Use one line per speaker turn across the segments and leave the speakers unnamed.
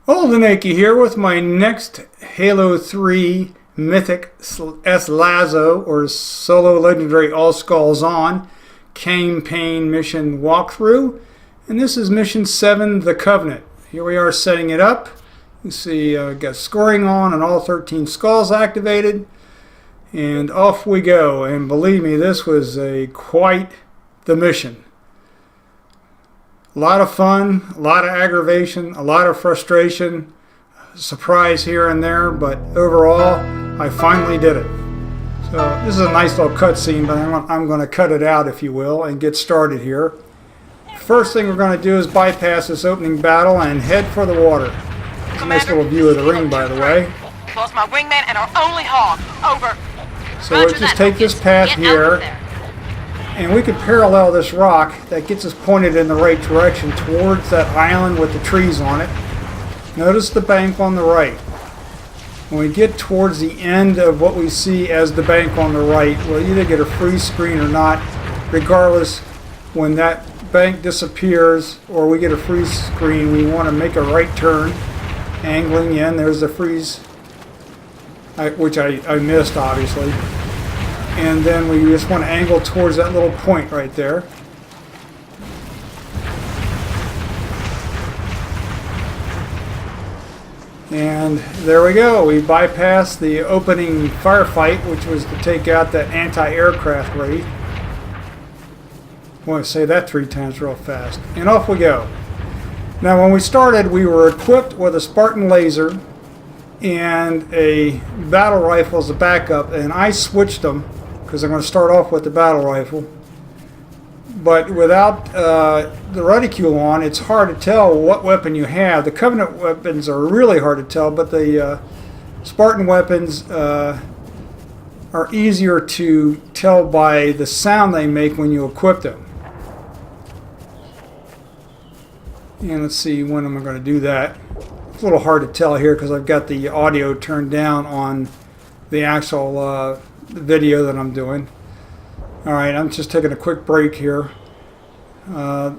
Holdenacke here with my next Halo 3 Mythic SLASO or Solo Legendary All Skulls On campaign mission walkthrough, and this is mission 7, The Covenant. Here we are setting it up. You see got scoring on and all 13 skulls activated, and off we go. And believe me, this was quite the mission. A lot of fun, a lot of aggravation, a lot of frustration, surprise here and there, but overall, I finally did it. So this is a nice little cutscene, but I'm going to cut it out, if you will, and get started here. First thing we're going to do is bypass this opening battle and head for the water. It's a nice little view of the ring, by the way.
Lost my wingman and our only hog. Over.
So we'll just take this path here, and we could parallel this rock that gets us pointed in the right direction towards that island with the trees on it. Notice the bank on the right. When we get towards the end of what we see as the bank on the right, we'll either get a freeze screen or not. Regardless, when that bank disappears or we get a freeze screen, we want to make a right turn, angling in. There's the freeze, which I missed, obviously. And then we just want to angle towards that little point right there. And there we go. We bypassed the opening firefight, which was to take out that anti-aircraft wraith. I want to say that 3 times real fast. And off we go. Now when we started, we were equipped with a Spartan laser and a battle rifle as a backup, and I switched them because I'm going to start off with the battle rifle. But without the reticule on, it's hard to tell what weapon you have. The Covenant weapons are really hard to tell, but the Spartan weapons are easier to tell by the sound they make when you equip them. And let's see, when am I going to do that? It's a little hard to tell here because I've got the audio turned down on the actual video that I'm doing. Alright, I'm just taking a quick break here for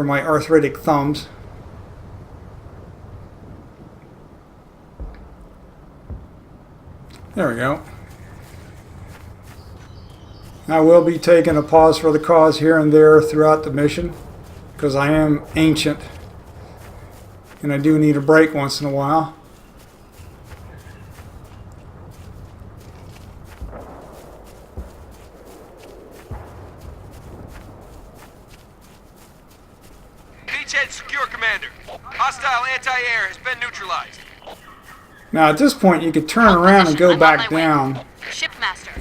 my arthritic thumbs. There we go. I will be taking a pause for the cause here and there throughout the mission because I am ancient and I do need a break once in a while.
Secure, Commander. Hostile anti-air has been neutralized.
Now at this point you could turn around and go back down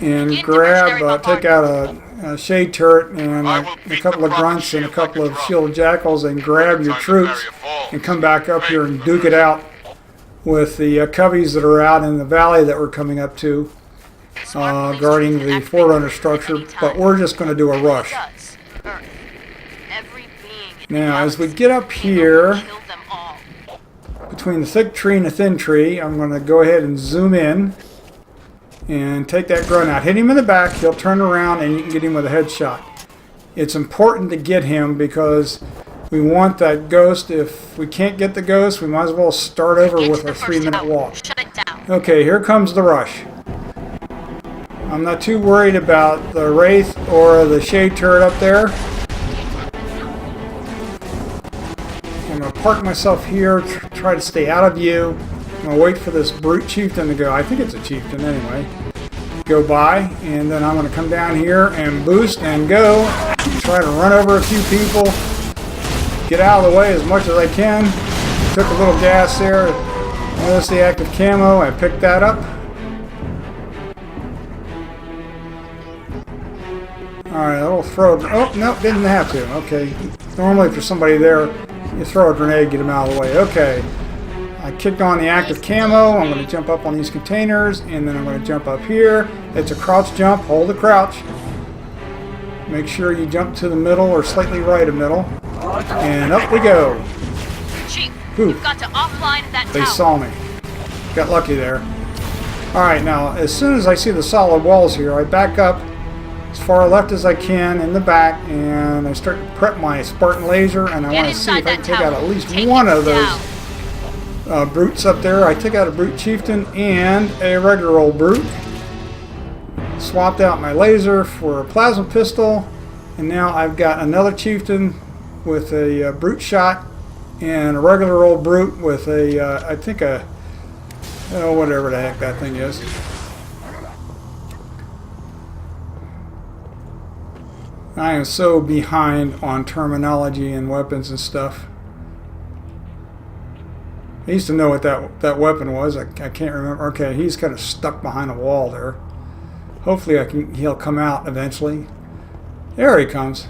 and grab, take out a shade turret and a couple of grunts and a couple of shielded jackals and grab your troops and come back up here and duke it out with the coveys that are out in the valley that we're coming up to, guarding the Forerunner structure, but we're just going to do a rush. Now, as we get up here, between the thick tree and the thin tree, I'm going to go ahead and zoom in and take that grunt out. Hit him in the back, he'll turn around, and you can get him with a headshot. It's important to get him because we want that ghost. If we can't get the ghost, we might as well start over with our 3-minute walk. Okay, here comes the rush. I'm not too worried about the wraith or the shade turret up there. I'm going to park myself here, try to stay out of view. I'm going to wait for this brute chieftain to go. I think it's a chieftain anyway. Go by, and then I'm going to come down here and boost and go. Try to run over a few people. Get out of the way as much as I can. Took a little gas there. Notice the active camo. I picked that up. Alright, a little throw. Oh, no, didn't have to. Okay. Normally for somebody there, you throw a grenade, get them out of the way. Okay. I kicked on the active camo. I'm going to jump up on these containers, and then I'm going to jump up here. It's a crouch jump. Hold the crouch. Make sure you jump to the middle or slightly right of middle. And up we go.
Chief, you've got to offline that tower.
They saw me. Got lucky there. Alright, now, as soon as I see the solid walls here, I back up as far left as I can in the back, and I start to prep my Spartan laser, and I want to see if I can take out at least one of those brutes up there. I took out a brute chieftain and a regular old brute. Swapped out my laser for a plasma pistol, and now I've got another chieftain with a brute shot and a regular old brute with a, I think a, oh, whatever the heck that thing is. I am so behind on terminology and weapons and stuff. I used to know what that weapon was. I can't remember. Okay, he's kind of stuck behind a wall there. Hopefully he'll come out eventually. There he comes.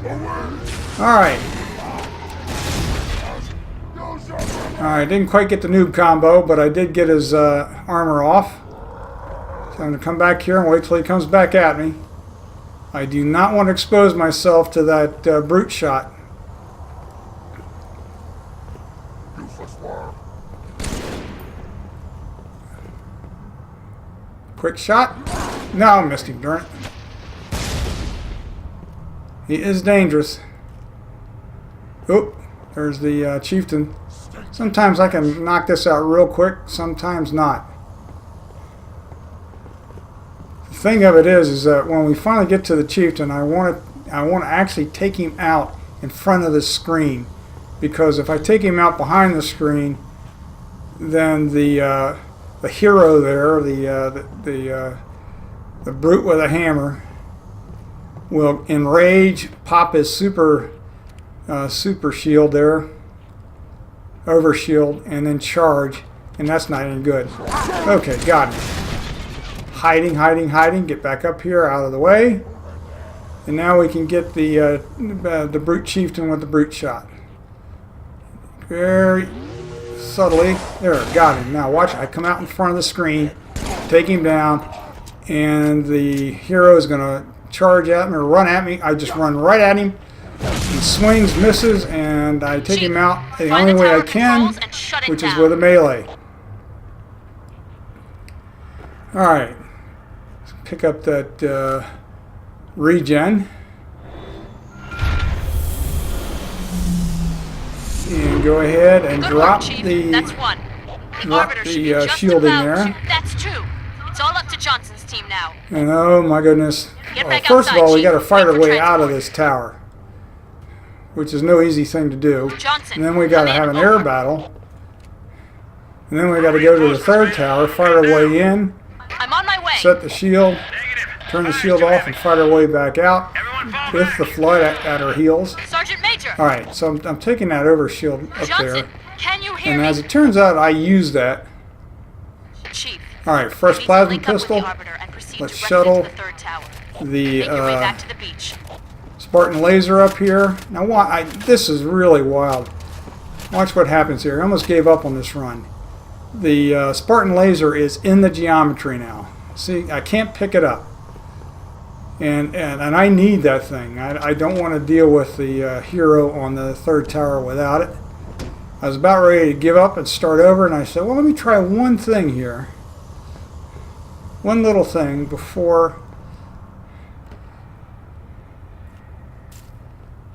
Alright. Alright, didn't quite get the noob combo, but I did get his armor off. So I'm going to come back here and wait till he comes back at me. I do not want to expose myself to that brute shot. Quick shot. No, I missed him, darn it. He is dangerous. Oop, there's the chieftain. Sometimes I can knock this out real quick, sometimes not. The thing of it is that when we finally get to the chieftain, I want to actually take him out in front of the screen, because if I take him out behind the screen, then the hero there, the brute with a hammer, will enrage, pop his super shield there, over shield, and then charge, and that's not any good. Okay, got him. Hiding, get back up here, out of the way, and now we can get the brute chieftain with the brute shot. Very subtly, there, got him. Now watch, I come out in front of the screen, take him down, and the hero is going to charge at me or run at me. I just run right at him. He swings, misses, and I take him out the only way I can, which is with a melee. Alright, pick up that regen. And go ahead and drop the shielding there.
That's two. It's all up to Johnson's team now.
And oh my goodness. Well, first of all, we got to fight our way out of this tower, which is no easy thing to do. And then we got to have an air battle. And then we got to go to the third tower, fight our way in,
I'm on my way.
set the shield, turn the shield off, and fight our way back out with the flood at our heels.
Sergeant Major.
All right, so I'm taking that over shield up
Johnson,
there.
can you hear
And
me?
as it turns out, I use that.
Chief.
All right, first plasma pistol. Let's shuttle the Spartan laser up here. Now, this is really wild. Watch what happens here. I almost gave up on this run. The Spartan laser is in the geometry now. See, I can't pick it up. And I need that thing. I don't want to deal with the hero on the third tower without it. I was about ready to give up and start over, and I said, well, let me try one thing here. One little thing before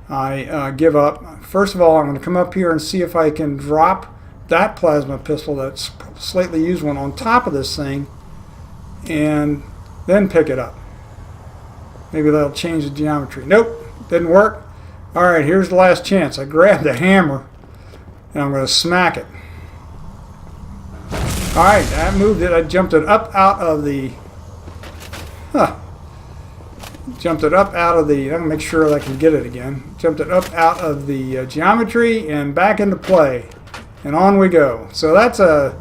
I give up. First of all, I'm going to come up here and see if I can drop that plasma pistol, that's slightly used one, on top of this thing, and then pick it up. Maybe that'll change the geometry. Nope, didn't work. Alright, here's the last chance. I grabbed the hammer and I'm going to smack it. Alright, that moved it. I jumped it up out of the... Jumped it up out of the... I'm going to make sure I can get it again. Jumped it up out of the geometry and back into play. And on we go. So that's a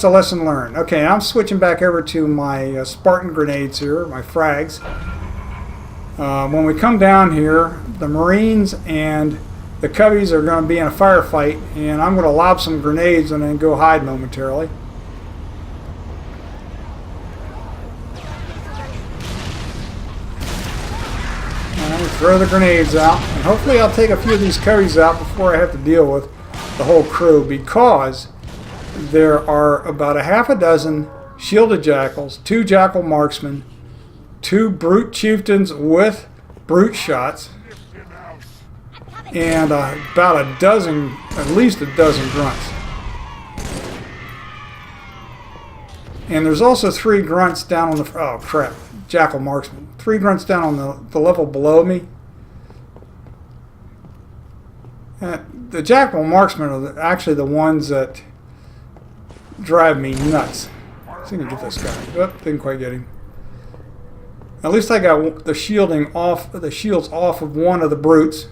lesson learned. Okay, I'm switching back over to my Spartan grenades here, my frags. When we come down here, the Marines and the Cubbies are going to be in a firefight, and I'm going to lob some grenades and then go hide momentarily. And throw the grenades out, and hopefully I'll take a few of these Cubbies out before I have to deal with the whole crew, because there are about a half a dozen shielded jackals, 2 jackal marksmen, 2 brute chieftains with brute shots, and about a dozen, at least a dozen grunts. And there's also 3 grunts down on the... Oh, crap. Jackal marksman. 3 grunts down on the level below me. The jackal marksmen are actually the ones that drive me nuts. Let's see if I can get this guy. Oh, didn't quite get him. At least I got the shielding off, the shields off of one of the brutes.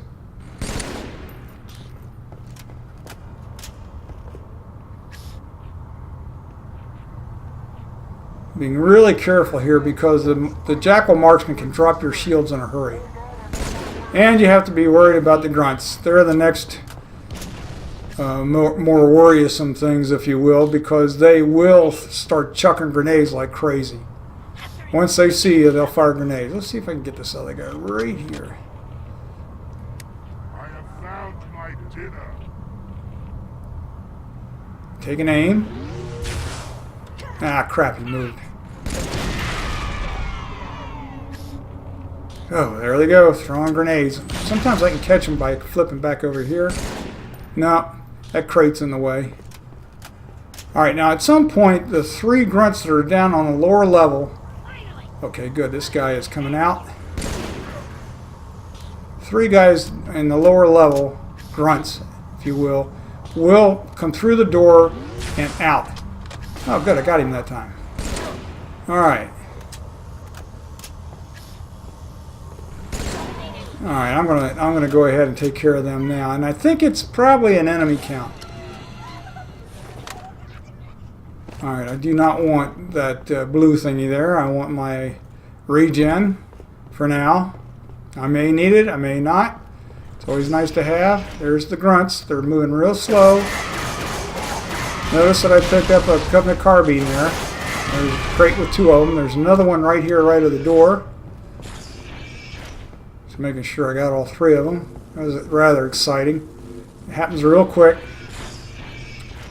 Being really careful here because the jackal marksman can drop your shields in a hurry. And you have to be worried about the grunts. They're the next more worrisome things, if you will, because they will start chucking grenades like crazy. Once they see you, they'll fire grenades. Let's see if I can get this other guy right here.
I have found my dinner.
Take an aim. Ah, crap, he moved. Oh, there they go, throwing grenades. Sometimes I can catch them by flipping back over here. No, that crate's in the way. Alright, now at some point, the 3 grunts that are down on the lower level... Okay, good, this guy is coming out. 3 guys in the lower level, grunts, if you will come through the door and out. Oh, good, I got him that time. Alright. Alright, I'm gonna go ahead and take care of them now. And I think it's probably an enemy count. Alright, I do not want that blue thingy there. I want my regen for now. I may need it, I may not. It's always nice to have. There's the grunts. They're moving real slow. Notice that I picked up a Covenant carbine there. There's a crate with 2 of them. There's another one right here, right at the door. Just making sure I got all 3 of them. That was rather exciting. It happens real quick.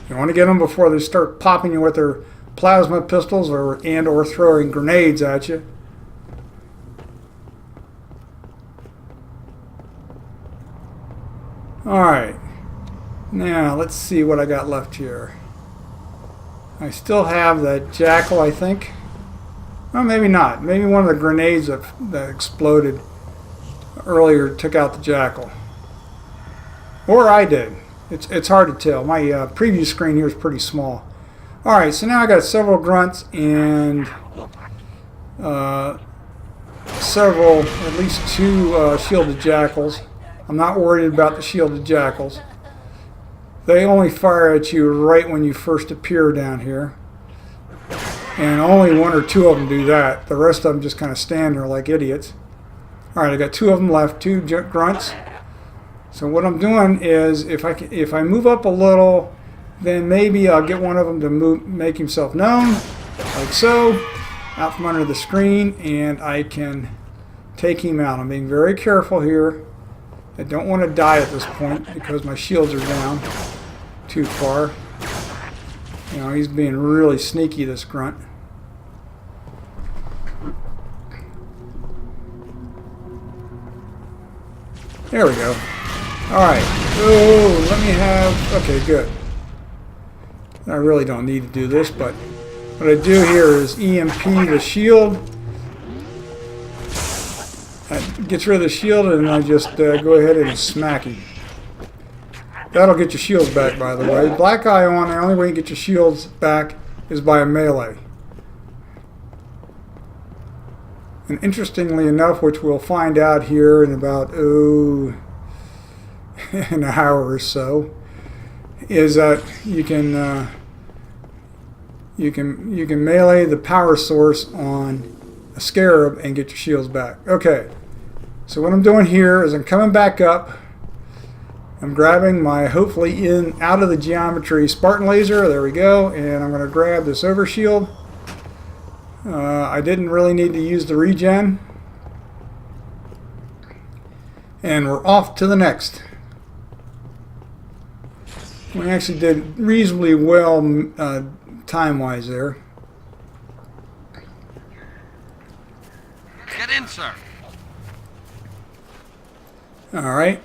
You want to get them before they start popping you with their plasma pistols or throwing grenades at you. Alright. Now, let's see what I got left here. I still have that jackal, I think. Well, maybe not. Maybe one of the grenades that exploded earlier took out the jackal. Or I did. It's hard to tell. My preview screen here is pretty small. Alright, so now I got several grunts and several, at least 2 shielded jackals. I'm not worried about the shielded jackals. They only fire at you right when you first appear down here. And only 1 or 2 of them do that. The rest of them just kind of stand there like idiots. Alright, I got 2 of them left, 2 grunts. So what I'm doing is, if I move up a little, then maybe I'll get one of them to make himself known, like so, out from under the screen, and I can take him out. I'm being very careful here. I don't want to die at this point because my shields are down too far. You know, he's being really sneaky, this grunt. There we go. Alright. Oh, let me have... Okay, good. I really don't need to do this, but what I do here is EMP the shield. That gets rid of the shield, and I just go ahead and smack him. That'll get your shields back, by the way. Black eye on, the only way you get your shields back is by a melee. And interestingly enough, which we'll find out here in about, an hour or so, is that you can melee the power source on a scarab and get your shields back. Okay, so what I'm doing here is I'm coming back up. I'm grabbing my, hopefully out of the geometry Spartan laser. There we go, and I'm going to grab this overshield. I didn't really need to use the regen, and we're off to the next. We actually did reasonably well time-wise there.
Get in, sir.
Alright.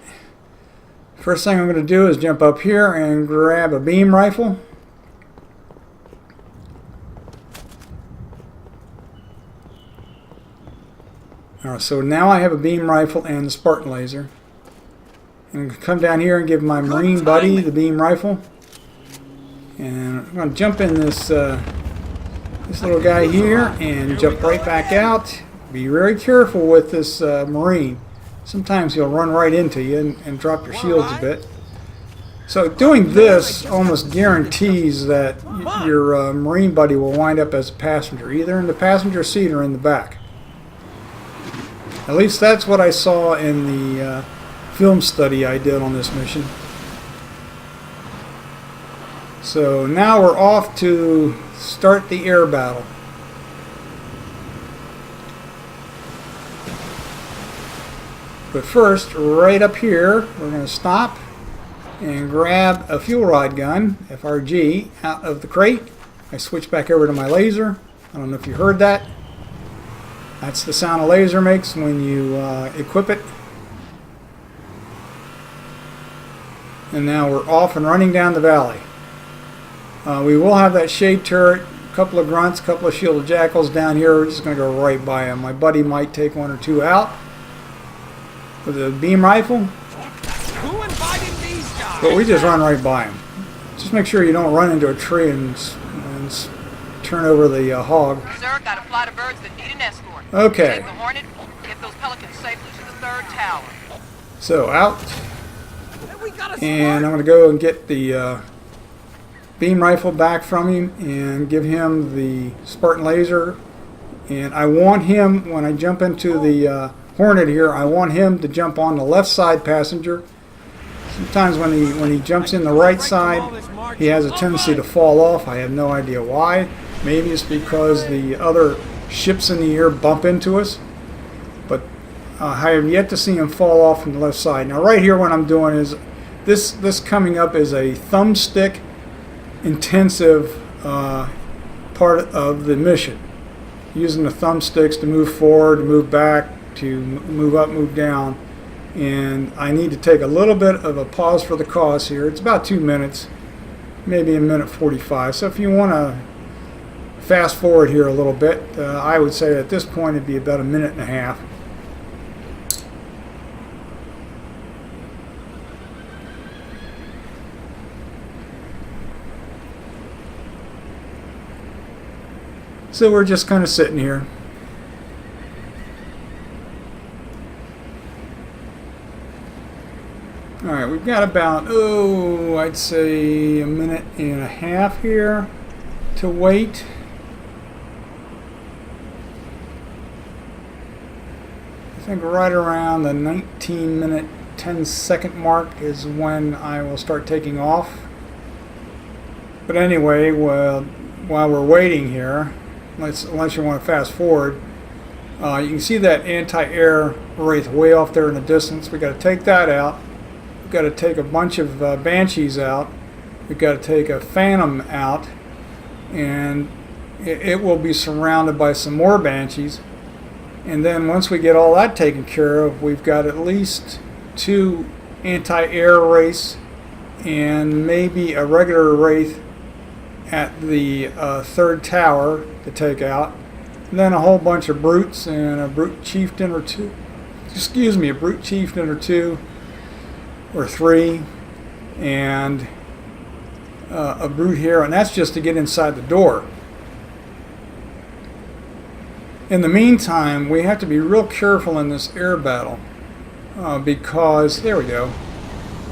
First thing I'm going to do is jump up here and grab a beam rifle. Alright, so now I have a beam rifle and a Spartan laser. I'm going to come down here and give my Marine buddy the beam rifle. And I'm going to jump in this this little guy here and jump right back out. Be very careful with this Marine. Sometimes he'll run right into you and drop your shields a bit. So doing this almost guarantees that your Marine buddy will wind up as a passenger, either in the passenger seat or in the back. At least that's what I saw in the film study I did on this mission. So now we're off to start the air battle. But first, right up here, we're going to stop and grab a fuel rod gun, FRG, out of the crate. I switch back over to my laser. I don't know if you heard that. That's the sound a laser makes when you equip it. And now we're off and running down the valley. We will have that shade turret, a couple of grunts, a couple of shielded jackals down here. We're just going to go right by them. My buddy might take one or two out with a beam rifle.
Who invited these guys?
But we just run right by them. Just make sure you don't run into a tree and turn over the hog.
Sir, got a flight of birds that need an escort.
Okay.
Take the Hornet, get those Pelicans safely to the third tower.
So out. And I'm going to go and get the beam rifle back from him and give him the Spartan laser. And I want him, when I jump into the Hornet here, I want him to jump on the left side passenger. Sometimes when he jumps in the right side, he has a tendency to fall off. I have no idea why. Maybe it's because the other ships in the air bump into us. But I have yet to see him fall off from the left side. Now right here what I'm doing is, this coming up is a thumbstick intensive part of the mission. Using the thumbsticks to move forward, to move back, to move up, move down. And I need to take a little bit of a pause for the cause here. It's about 2 minutes, maybe a minute 45. So if you want to fast forward here a little bit, I would say at this point it'd be about a minute and a half. So we're just kind of sitting here. Alright, we've got about, I'd say a minute and a half here to wait. I think right around the 19-minute, 10-second mark is when I will start taking off. But anyway, while we're waiting here, unless you want to fast forward, you can see that anti-air wraith way off there in the distance. We've got to take that out. We've got to take a bunch of Banshees out. We've got to take a Phantom out. And it will be surrounded by some more Banshees. And then once we get all that taken care of, we've got at least 2 anti-air wraiths and maybe a regular wraith at the third tower to take out, and then a whole bunch of brutes and a brute chieftain or two. Excuse me, a brute chieftain or 2 or 3, and a brute here, and that's just to get inside the door. In the meantime, we have to be real careful in this air battle because there we go.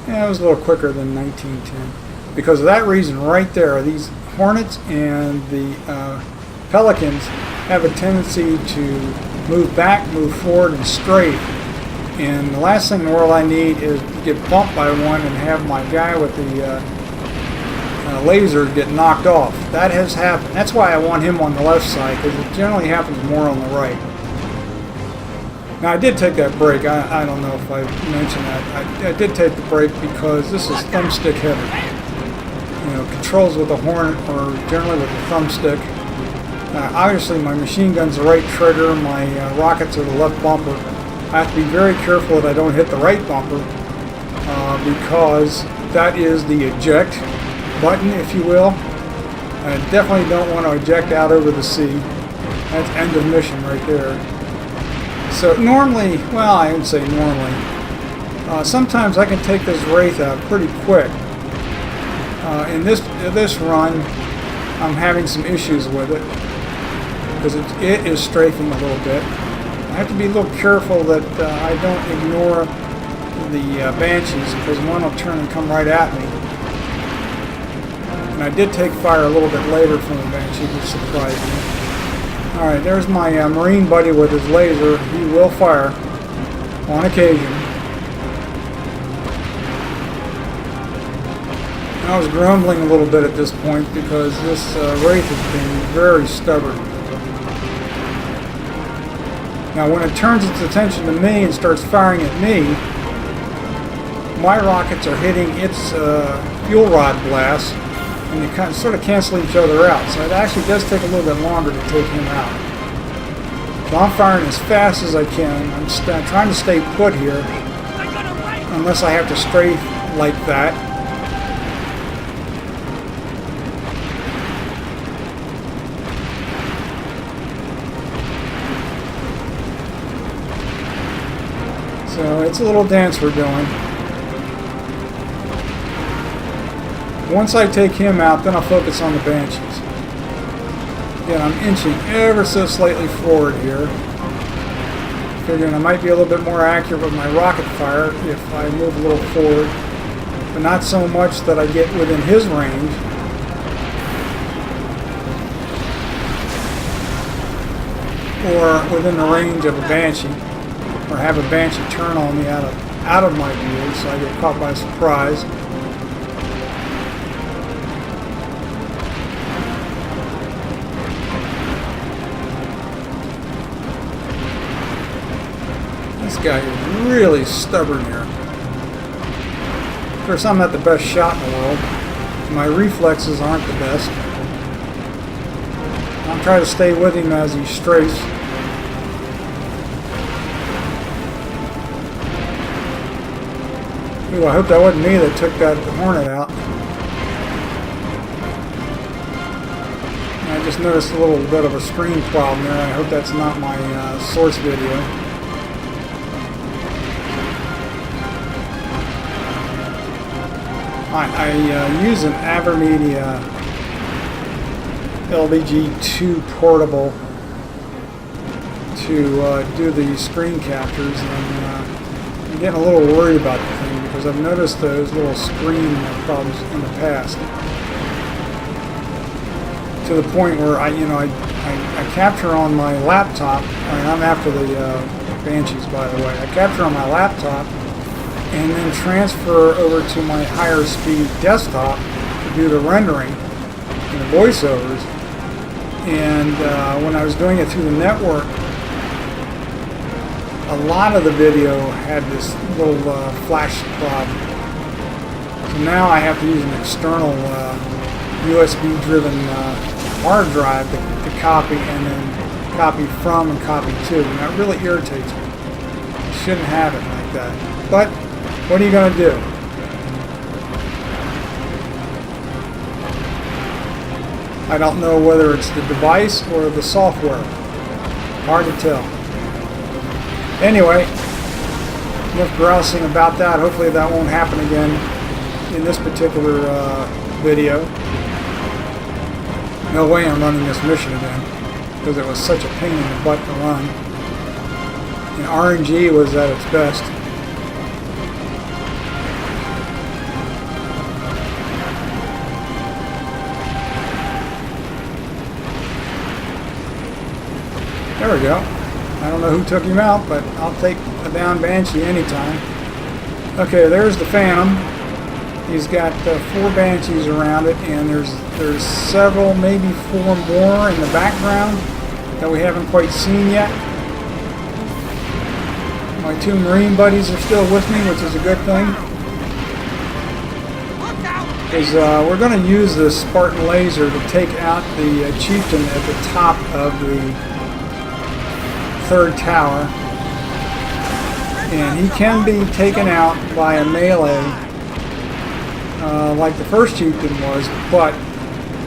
Yeah, it was a little quicker than 1910. Because of that reason, right there, these Hornets and the Pelicans have a tendency to move back, move forward, and straight. And the last thing in the world I need is to get bumped by one and have my guy with the laser get knocked off. That has happened. That's why I want him on the left side, because it generally happens more on the right. Now I did take that break. I don't know if I mentioned that. I did take the break because this is thumbstick heavy. Controls with the Hornet or generally with the thumbstick. Obviously my machine gun's the right trigger, my rockets are the left bumper. I have to be very careful that I don't hit the right bumper because that is the eject button, if you will. I definitely don't want to eject out over the sea. That's end of mission right there. So normally, well, I would say normally, sometimes I can take this Wraith out pretty quick. In this run, I'm having some issues with it because it is strafing a little bit. I have to be a little careful that I don't ignore the Banshees, because one will turn and come right at me. And I did take fire a little bit later from the Banshee, which surprised me. Alright, there's my Marine buddy with his laser. He will fire on occasion. I was grumbling a little bit at this point because this Wraith has been very stubborn. Now when it turns its attention to me and starts firing at me, my rockets are hitting its fuel rod blasts, and they kind of, sort of cancel each other out. So it actually does take a little bit longer to take him out. So I'm firing as fast as I can. I'm trying to stay put here, unless I have to strafe like that. So it's a little dance we're doing. Once I take him out, then I'll focus on the Banshees. Again, I'm inching ever so slightly forward here. Figuring I might be a little bit more accurate with my rocket fire if I move a little forward. But not so much that I get within his range. Or within the range of a Banshee. Or have a Banshee turn on me out of my view, so I get caught by surprise. This guy is really stubborn here. Of course, I'm not the best shot in the world. My reflexes aren't the best. I'm trying to stay with him as he strafes. Ooh, I hope that wasn't me that took that Hornet out. I just noticed a little bit of a screen problem there. I hope that's not my source video. I use an Avermedia LBG2 portable to do the screen captures, and I'm getting a little worried about the thing because I've noticed those little screen problems in the past. To the point where I capture on my laptop. I mean, I'm after the Banshees, by the way. I capture on my laptop and then transfer over to my higher speed desktop to do the rendering and the voiceovers. And when I was doing it through the network, a lot of the video had this little flash problem. So now I have to use an external USB driven hard drive to copy, and then copy from and copy to, and that really irritates me. You shouldn't have it like that. But what are you going to do? I don't know whether it's the device or the software. Hard to tell. Anyway, enough grousing about that. Hopefully that won't happen again in this particular video. No way I'm running this mission again, because it was such a pain in the butt to run. And RNG was at its best. There we go. I don't know who took him out, but I'll take a down Banshee anytime. Okay, there's the Phantom. He's got 4 Banshees around it, and there's several, maybe 4 more in the background that we haven't quite seen yet. My 2 Marine buddies are still with me, which is a good thing. Because we're going to use the Spartan laser to take out the chieftain at the top of the 3rd tower. And he can be taken out by a melee like the first chieftain was, but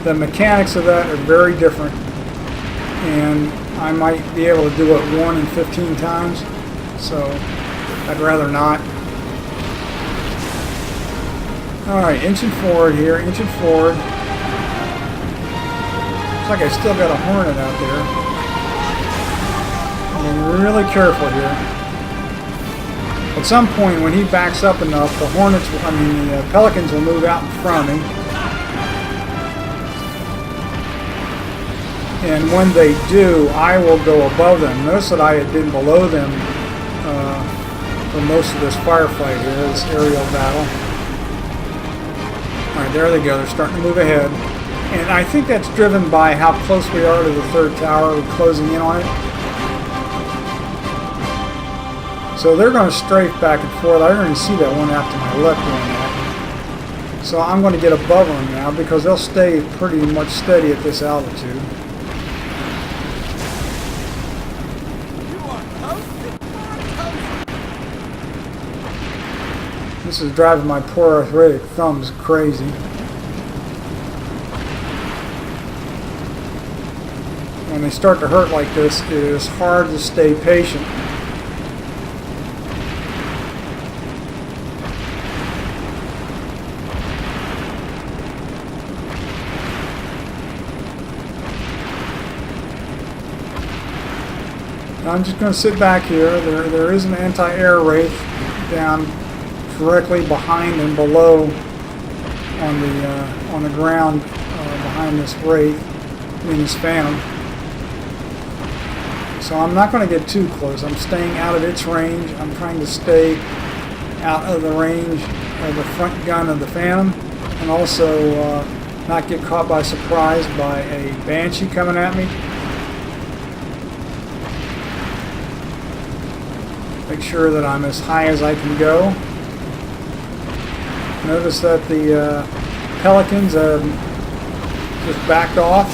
the mechanics of that are very different, and I might be able to do it 1 in 15 times, so I'd rather not. Alright, inching forward here, inching forward. Looks like I still got a Hornet out there. I'm really careful here. At some point, when he backs up enough, the Hornets, the Pelicans will move out in front of him. And when they do, I will go above them. Notice that I had been below them for most of this firefight here, this aerial battle. Alright, there they go. They're starting to move ahead. And I think that's driven by how close we are to the third tower. We're closing in on it. So they're going to strafe back and forth. I already see that one out to my left doing that. So I'm going to get above them now because they'll stay pretty much steady at this altitude. This is driving my poor arthritic thumbs crazy. When they start to hurt like this, it is hard to stay patient. I'm just going to sit back here. There is an anti-air wraith down directly behind and below on the ground behind this wraith, this phantom. So I'm not going to get too close. I'm staying out of its range. I'm trying to stay out of the range of the front gun of the phantom, and also not get caught by surprise by a Banshee coming at me. Make sure that I'm as high as I can go. Notice that the Pelicans just backed off.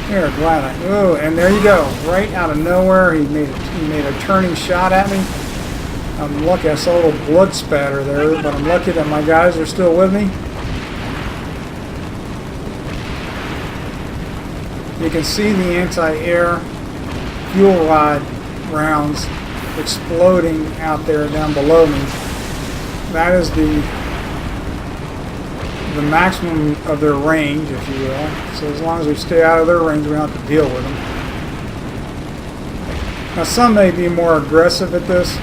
Here, glad oh, and there you go. Right out of nowhere, he made a turning shot at me. I'm lucky I saw a little blood spatter there, but I'm lucky that my guys are still with me. You can see the anti-air fuel rod rounds exploding out there down below me. That is the maximum of their range, if you will. So as long as we stay out of their range, we don't have to deal with them. Now some may be more aggressive at this,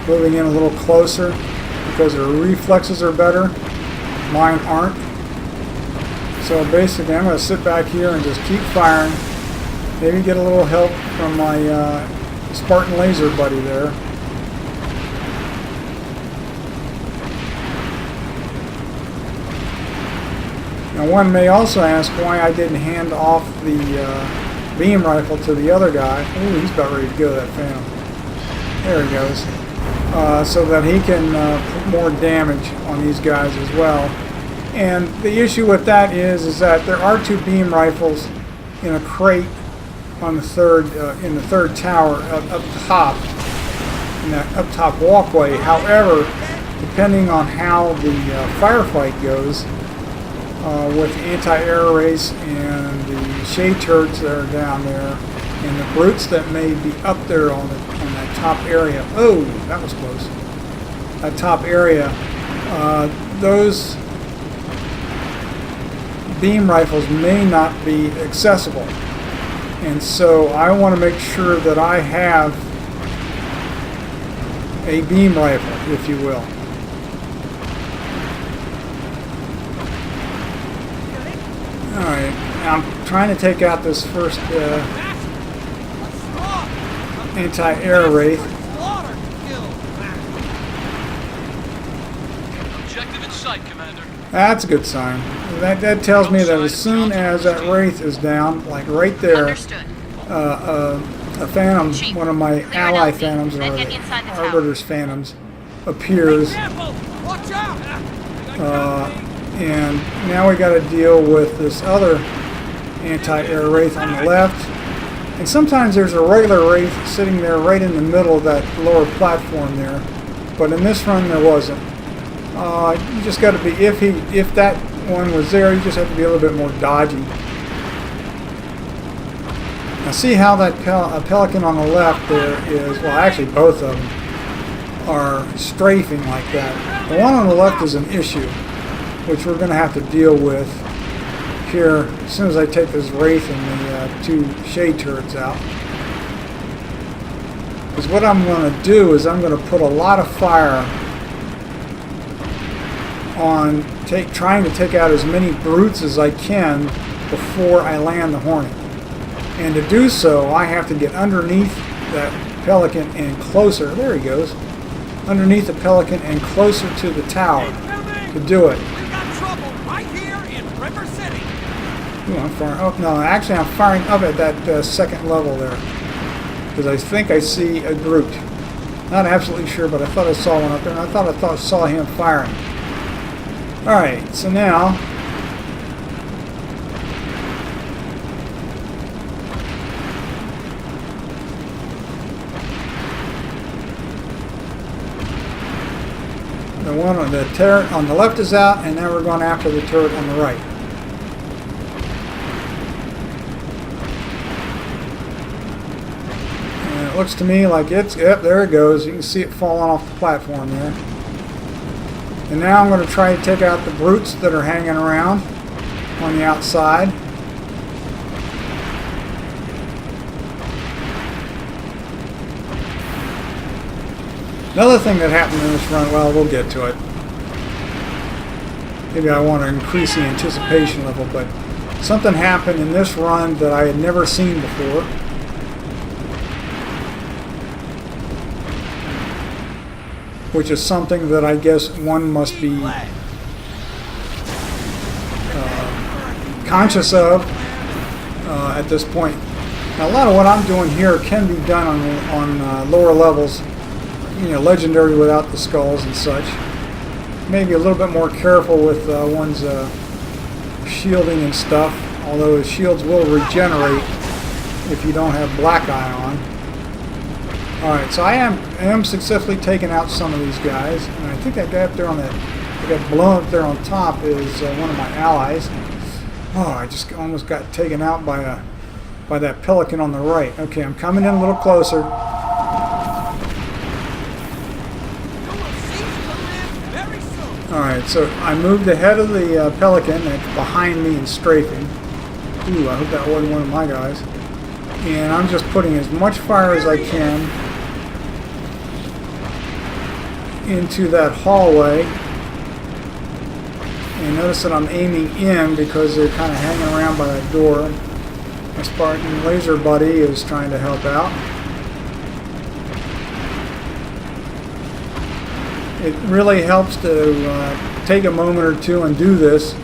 moving in a little closer because their reflexes are better. Mine aren't. So basically I'm going to sit back here and just keep firing. Maybe get a little help from my Spartan laser buddy there. Now one may also ask why I didn't hand off the beam rifle to the other guy. Ooh, he's about ready to go, that phantom. There he goes. So that he can put more damage on these guys as well. And the issue with that is that there are 2 beam rifles in a crate on the in the third tower up top, in that up top walkway. However, depending on how the firefight goes, with the anti-air race and the shade turrets that are down there, and the brutes that may be up there on that top area. Oh, that was close. That top area. Those beam rifles may not be accessible. And so I want to make sure that I have a beam rifle, if you will. Alright, I'm trying to take out this first anti-air wraith.
Objective in sight, Commander.
That's a good sign. That tells me that as soon as that wraith is down, like right there, a phantom, one of my ally phantoms or arbiter's phantoms, appears.
Watch out!
And now we got to deal with this other anti-air wraith on the left. And sometimes there's a regular wraith sitting there right in the middle of that lower platform there. But in this run there wasn't. You just got to be, if that one was there, you just have to be a little bit more dodgy. Now see how that pelican on the left there is, well actually both of them are strafing like that. The one on the left is an issue, which we're going to have to deal with here as soon as I take this Wraith and the two shade turrets out. Because what I'm going to do is I'm going to put a lot of fire on trying to take out as many brutes as I can before I land the Hornet. And to do so, I have to get underneath that pelican and closer. There he goes. Underneath the pelican and closer to the tower to do it.
We got trouble right here in River City.
Ooh, I'm firing. Oh no, actually I'm firing up at that second level there because I think I see a brute. Not absolutely sure, but I thought I saw one up there, and I thought I saw him firing. All right, so now. The one on the turret on the left is out, and now we're going after the turret on the right. And it looks to me like it's, yep, there it goes. You can see it falling off the platform there. And now I'm going to try to take out the brutes that are hanging around on the outside. Another thing that happened in this run, well, we'll get to it. Maybe I want to increase the anticipation level, but something happened in this run that I had never seen before. Which is something that I guess one must be conscious of at this point. Now, a lot of what I'm doing here can be done on lower levels. You know, legendary without the skulls and such. Maybe a little bit more careful with one's shielding and stuff, although his shields will regenerate if you don't have Black Eye on. Alright, so I am successfully taking out some of these guys, and I think that guy up there on that got blown up there on top is one of my allies. Oh, I just almost got taken out by that pelican on the right. Okay, I'm coming in a little closer. Alright, so I moved ahead of the pelican that's behind me and strafing. Ooh, I hope that wasn't one of my guys. And I'm just putting as much fire as I can into that hallway. And notice that I'm aiming in because they're kind of hanging around by that door. My Spartan laser buddy is trying to help out. It really helps to take a moment or two and do this.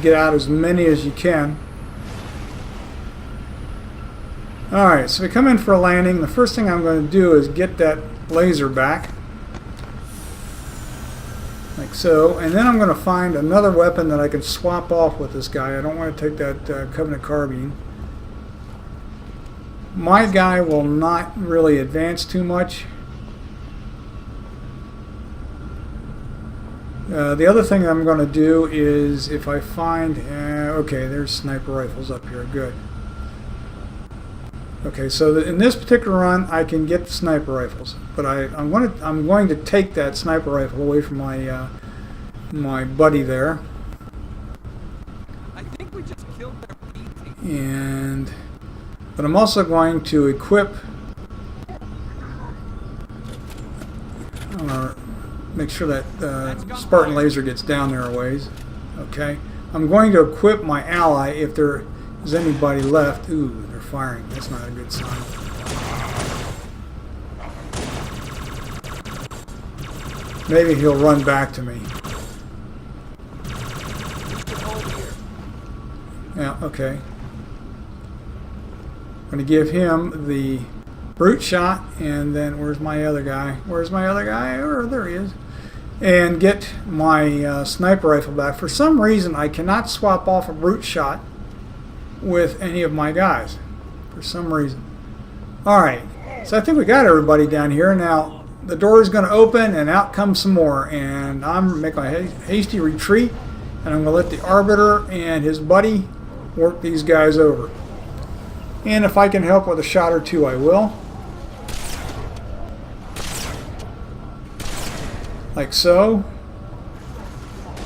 Get out as many as you can. Alright, so we come in for a landing. The first thing I'm going to do is get that laser back. Like so. And then I'm going to find another weapon that I can swap off with this guy. I don't want to take that Covenant carbine. My guy will not really advance too much. The other thing I'm going to do is if I find... okay, there's sniper rifles up here. Good. Okay, so in this particular run, I can get the sniper rifles, but I'm going to take that sniper rifle away from my my buddy there.
I think we just killed their
And but I'm also going to equip. Make sure that Spartan laser gets down there a ways. Okay, I'm going to equip my ally if there is anybody left. Ooh, they're firing. That's not a good sign. Maybe he'll run back to me. Yeah, okay. I'm going to give him the brute shot, and then where's my other guy? Where's my other guy? Oh, there he is. And get my sniper rifle back. For some reason, I cannot swap off a brute shot with any of my guys. For some reason. Alright, so I think we got everybody down here. Now, the door is going to open, and out comes some more. And I'm making a hasty retreat, and I'm going to let the Arbiter and his buddy work these guys over. And if I can help with a shot or two, I will. Like so.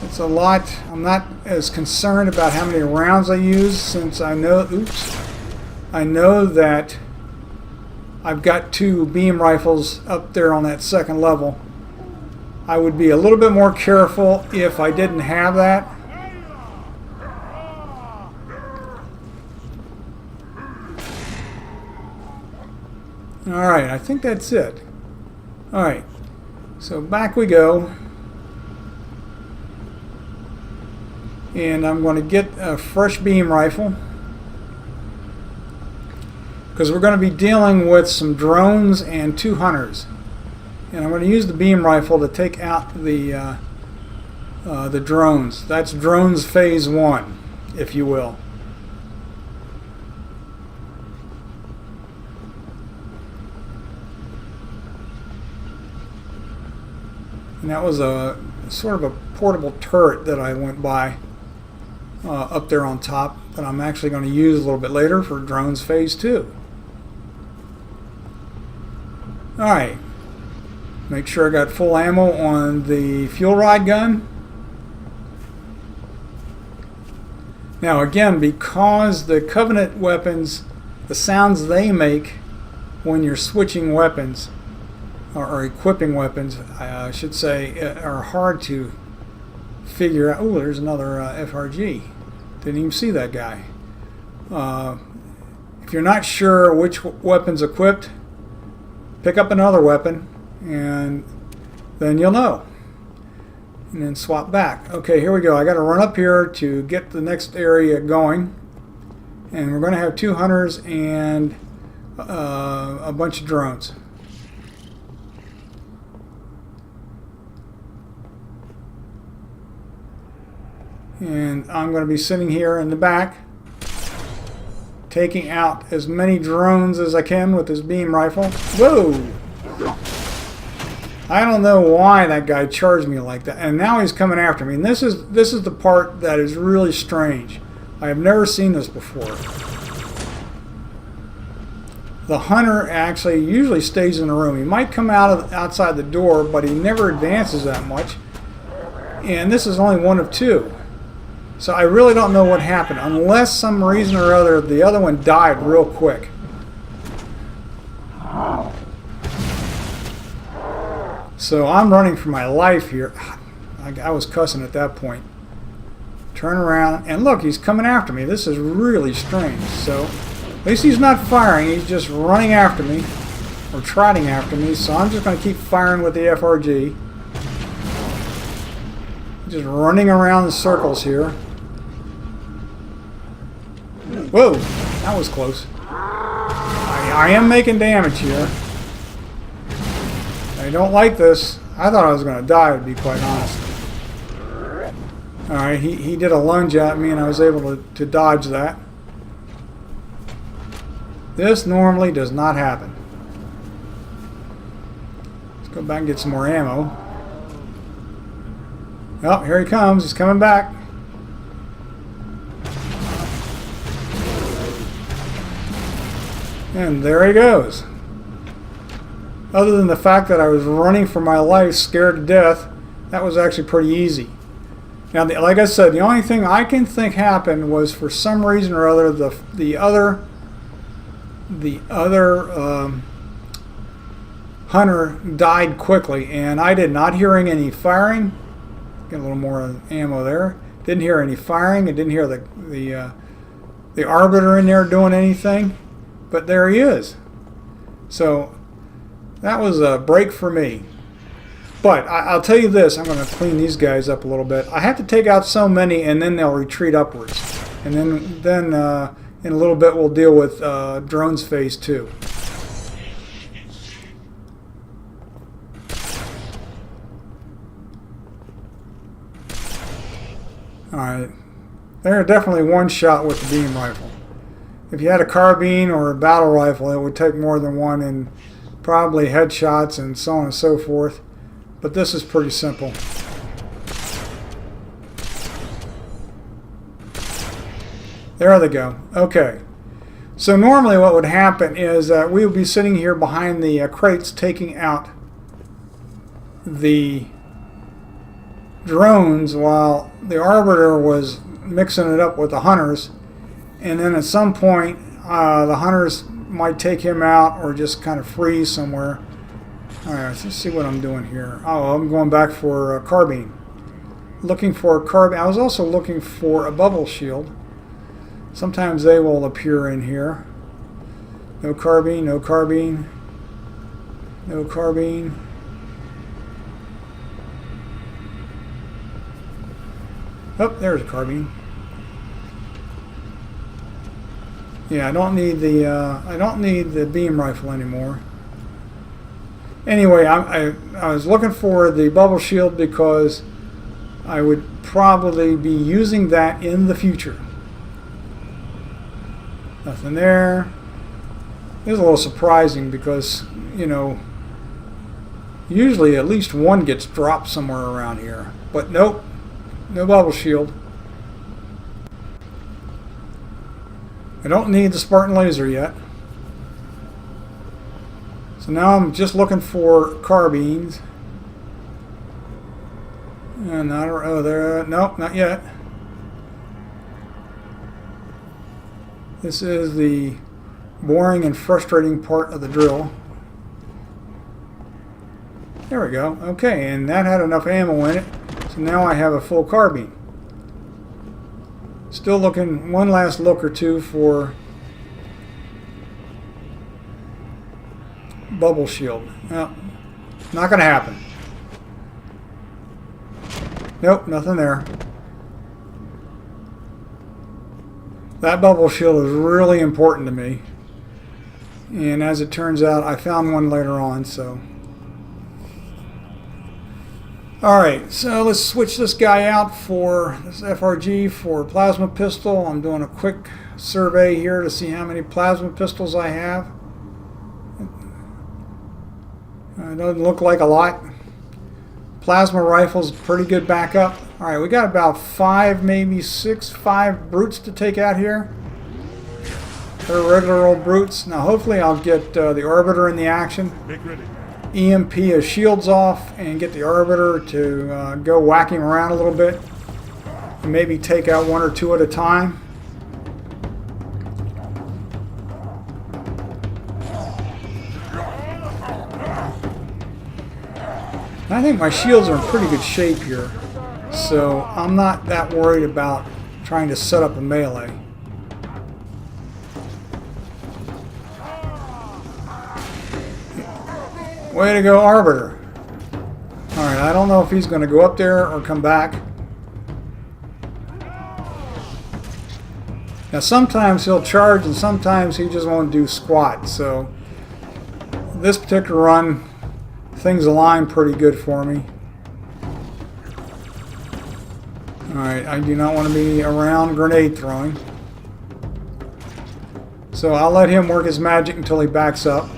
It's a lot. I'm not as concerned about how many rounds I use, since I know, I know that I've got 2 beam rifles up there on that second level. I would be a little bit more careful if I didn't have that. Alright, I think that's it. Alright, so back we go. And I'm going to get a fresh beam rifle, because we're going to be dealing with some drones and 2 hunters. And I'm going to use the beam rifle to take out the drones. That's drones phase 1, if you will. And that was a sort of a portable turret that I went by up there on top, that I'm actually going to use a little bit later for drones phase 2. Alright, make sure I got full ammo on the fuel rod gun. Now again, because the Covenant weapons, the sounds they make when you're switching weapons, or equipping weapons, I should say, are hard to figure out. Oh, there's another FRG. Didn't even see that guy. If you're not sure which weapon's equipped, pick up another weapon, and then you'll know. And then swap back. Okay, here we go. I got to run up here to get the next area going. And we're going to have 2 hunters and a bunch of drones. And I'm going to be sitting here in the back, taking out as many drones as I can with this beam rifle. Whoa! I don't know why that guy charged me like that. And now he's coming after me. And this is the part that is really strange. I have never seen this before. The hunter actually usually stays in the room. He might come outside the door, but he never advances that much. And this is only one of 2. So I really don't know what happened, unless some reason or other the other one died real quick. So I'm running for my life here. I was cussing at that point. Turn around, and look, he's coming after me. This is really strange. So at least he's not firing, he's just running after me, or trotting after me. So I'm just going to keep firing with the FRG. Just running around in circles here. Whoa, that was close. I am making damage here. I don't like this. I thought I was going to die, to be quite honest. Alright, he did a lunge at me and I was able to dodge that. This normally does not happen. Let's go back and get some more ammo. Oh, here he comes. He's coming back. And there he goes. Other than the fact that I was running for my life, scared to death, that was actually pretty easy. Now, like I said, the only thing I can think happened was, for some reason or other, the other hunter died quickly, and I did not hear any firing. Get a little more ammo there. Didn't hear any firing. I didn't hear the arbiter in there doing anything. But there he is. So that was a break for me. But I'll tell you this, I'm going to clean these guys up a little bit. I have to take out so many, and then they'll retreat upwards. And then in a little bit we'll deal with drones phase 2. Alright, they're definitely one shot with the beam rifle. If you had a carbine or a battle rifle, it would take more than one, and probably headshots and so on and so forth. But this is pretty simple. There they go. Okay. So normally what would happen is we would be sitting here behind the crates taking out the drones while the Arbiter was mixing it up with the hunters, and then at some point the hunters might take him out or just kind of freeze somewhere. Alright, let's see what I'm doing here. Oh, I'm going back for a carbine. Looking for a carbine. I was also looking for a bubble shield. Sometimes they will appear in here. No carbine, no carbine, no carbine. Oh, there's a carbine. Yeah, I don't need the beam rifle anymore. Anyway, I was looking for the bubble shield because I would probably be using that in the future. Nothing there. It was a little surprising because, you know, usually at least one gets dropped somewhere around here. But nope, no bubble shield. I don't need the Spartan laser yet. So now I'm just looking for carbines. And I don't, oh, there, nope, not yet. This is the boring and frustrating part of the drill. There we go. Okay, and that had enough ammo in it. So now I have a full carbine. Still looking, one last look or two for bubble shield. Well, not going to happen. Nope, nothing there. That bubble shield is really important to me. And as it turns out, I found one later on, so. Alright, so let's switch this guy out for this FRG for plasma pistol. I'm doing a quick survey here to see how many plasma pistols I have. It doesn't look like a lot. Plasma rifle's pretty good backup. Alright, we got about 5, maybe 6, 5 brutes to take out here. They're regular old brutes. Now hopefully I'll get the Arbiter in the action. EMP his shields off and get the Arbiter to go whacking around a little bit. And maybe take out 1 or 2 at a time. I think my shields are in pretty good shape here, so I'm not that worried about trying to set up a melee. Way to go, Arbiter. Alright, I don't know if he's going to go up there or come back. Now sometimes he'll charge and sometimes he just won't do squat, so this particular run things align pretty good for me. Alright, I do not want to be around grenade throwing. So I'll let him work his magic until he backs up.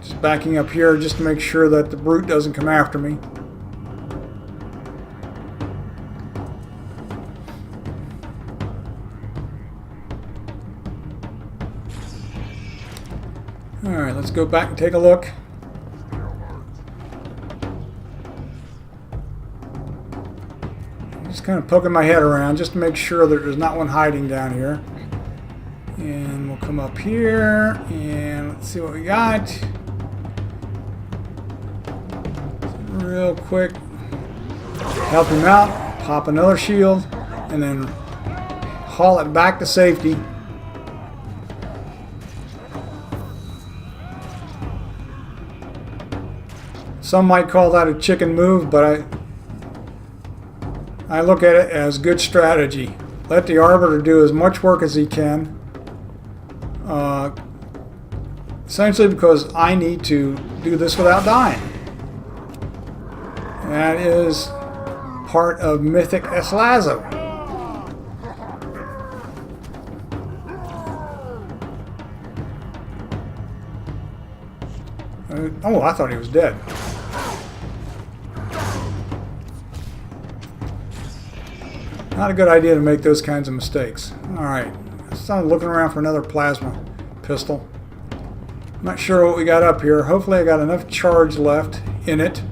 Just backing up here just to make sure that the brute doesn't come after me. Alright, let's go back and take a look. I'm just kind of poking my head around just to make sure that there's not one hiding down here. And we'll come up here and let's see what we got. Real quick. Help him out, pop another shield, and then haul it back to safety. Some might call that a chicken move, but I look at it as good strategy. Let the Arbiter do as much work as he can. Essentially because I need to do this without dying. That is part of Mythic SLASO. Oh, I thought he was dead. Not a good idea to make those kinds of mistakes. Alright, I'm looking around for another plasma pistol. Not sure what we got up here. Hopefully I got enough charge left in it.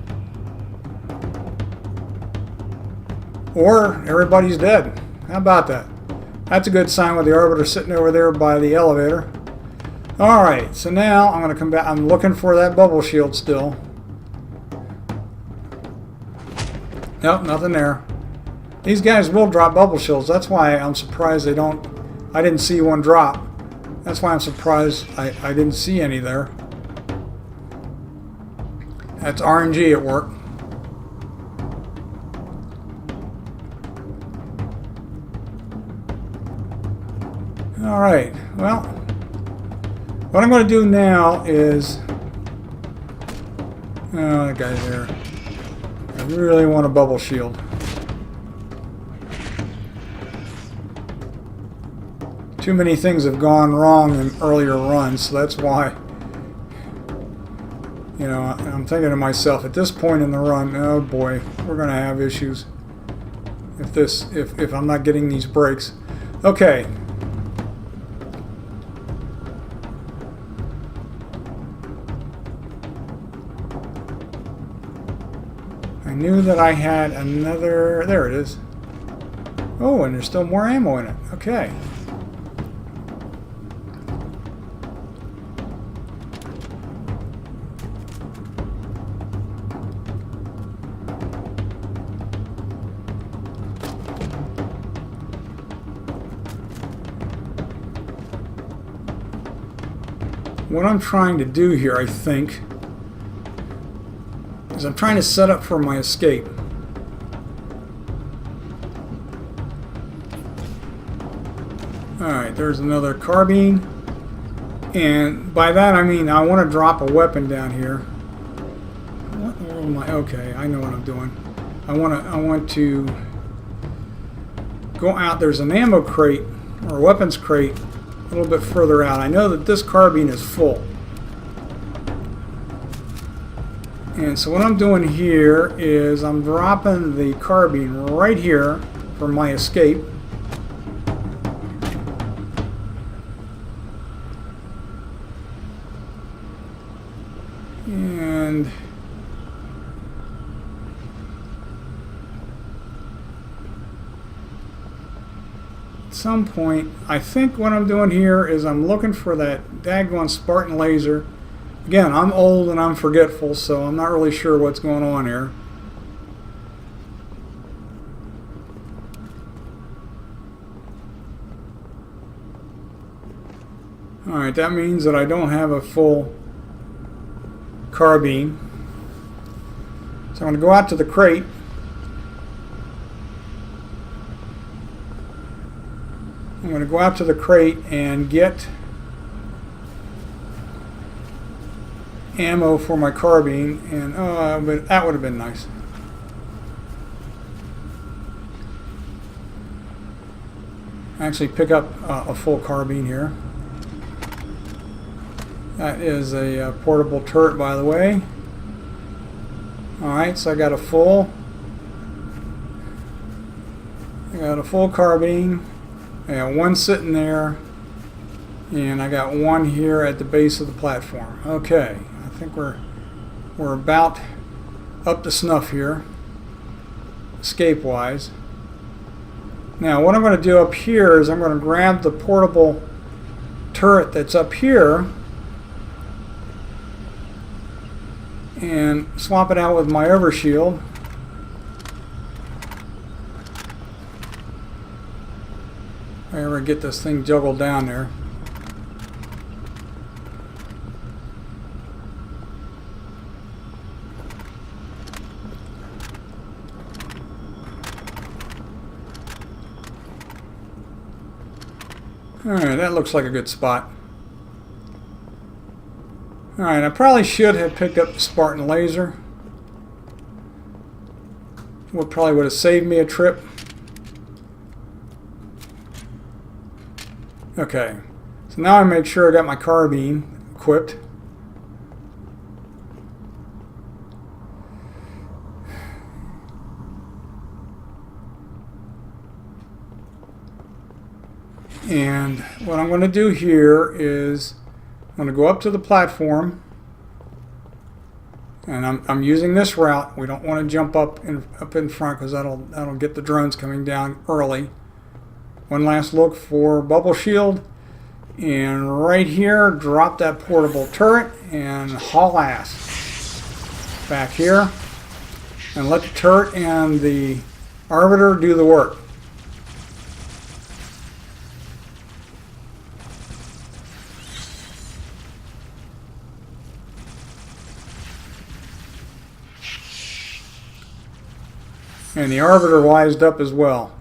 Or everybody's dead. How about that? That's a good sign with the arbiter sitting over there by the elevator. Alright, so now I'm going to come back. I'm looking for that bubble shield still. Nope, nothing there. These guys will drop bubble shields. That's why I'm surprised they don't. I didn't see one drop. That's why I'm surprised I didn't see any there. That's RNG at work. Alright, well, what I'm going to do now is... Oh, that guy's there. I really want a bubble shield. Too many things have gone wrong in earlier runs, so that's why, you know, I'm thinking to myself, at this point in the run, oh boy, we're going to have issues if I'm not getting these breaks. Okay. I knew that I had another... There it is. Oh, and there's still more ammo in it. Okay. What I'm trying to do here, I think, is I'm trying to set up for my escape. Alright, there's another carbine. And by that I mean I want to drop a weapon down here. What in the world am I? Okay, I know what I'm doing. I want to go out. There's an ammo crate or a weapons crate a little bit further out. I know that this carbine is full. And so what I'm doing here is I'm dropping the carbine right here for my escape. And at some point, I think what I'm doing here is I'm looking for that daggone Spartan laser. Again, I'm old and I'm forgetful, so I'm not really sure what's going on here. Alright, that means that I don't have a full carbine. So I'm going to go out to the crate. I'm going to go out to the crate and get ammo for my carbine, and but that would have been nice. Actually pick up a full carbine here. That is a portable turret, by the way. Alright, so I got a full carbine. I got one sitting there, and I got one here at the base of the platform. Okay, I think we're about up to snuff here, escape-wise. Now, what I'm going to do up here is I'm going to grab the portable turret that's up here and swap it out with my overshield. I ever get this thing juggled down there. Alright, that looks like a good spot. Alright, I probably should have picked up the Spartan laser. Probably would have saved me a trip. Okay, so now I make sure I got my carbine equipped. And what I'm going to do here is I'm going to go up to the platform, and I'm using this route. We don't want to jump up in front because that'll get the drones coming down early. One last look for bubble shield, and right here drop that portable turret and haul ass back here, and let the turret and the arbiter do the work. And the arbiter wised up as well.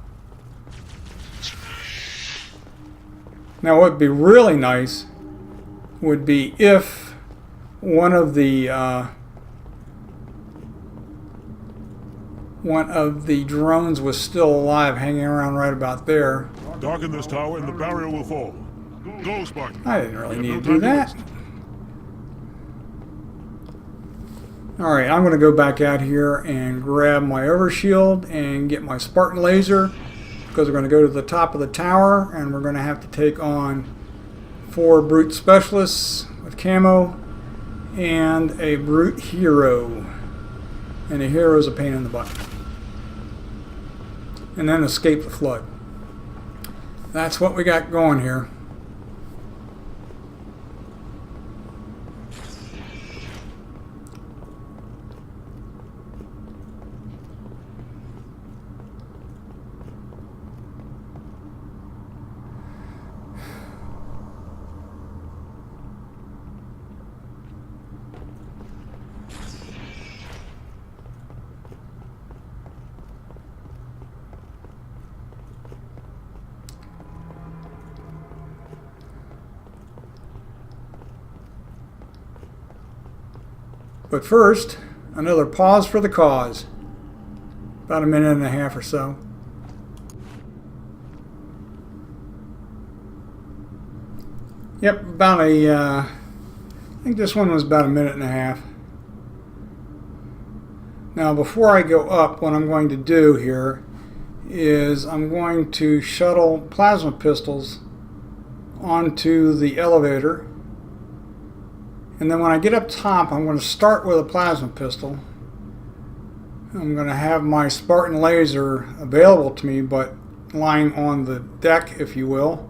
Now what would be really nice would be if one of the drones was still alive, hanging around right about there.
Darken this tower and the barrier will fall. Go, Spartan.
I didn't really need to do that. Alright, I'm going to go back out here and grab my overshield and get my Spartan laser, because we're going to go to the top of the tower and we're going to have to take on 4 brute specialists with camo and a brute hero. And a hero is a pain in the butt. And then escape the flood. That's what we got going here. But first, another pause for the cause. About a minute and a half or so. Yep, about I think this one was about a minute and a half. Now before I go up, what I'm going to do here is I'm going to shuttle plasma pistols onto the elevator. And then when I get up top, I'm going to start with a plasma pistol. I'm going to have my Spartan laser available to me, but lying on the deck, if you will.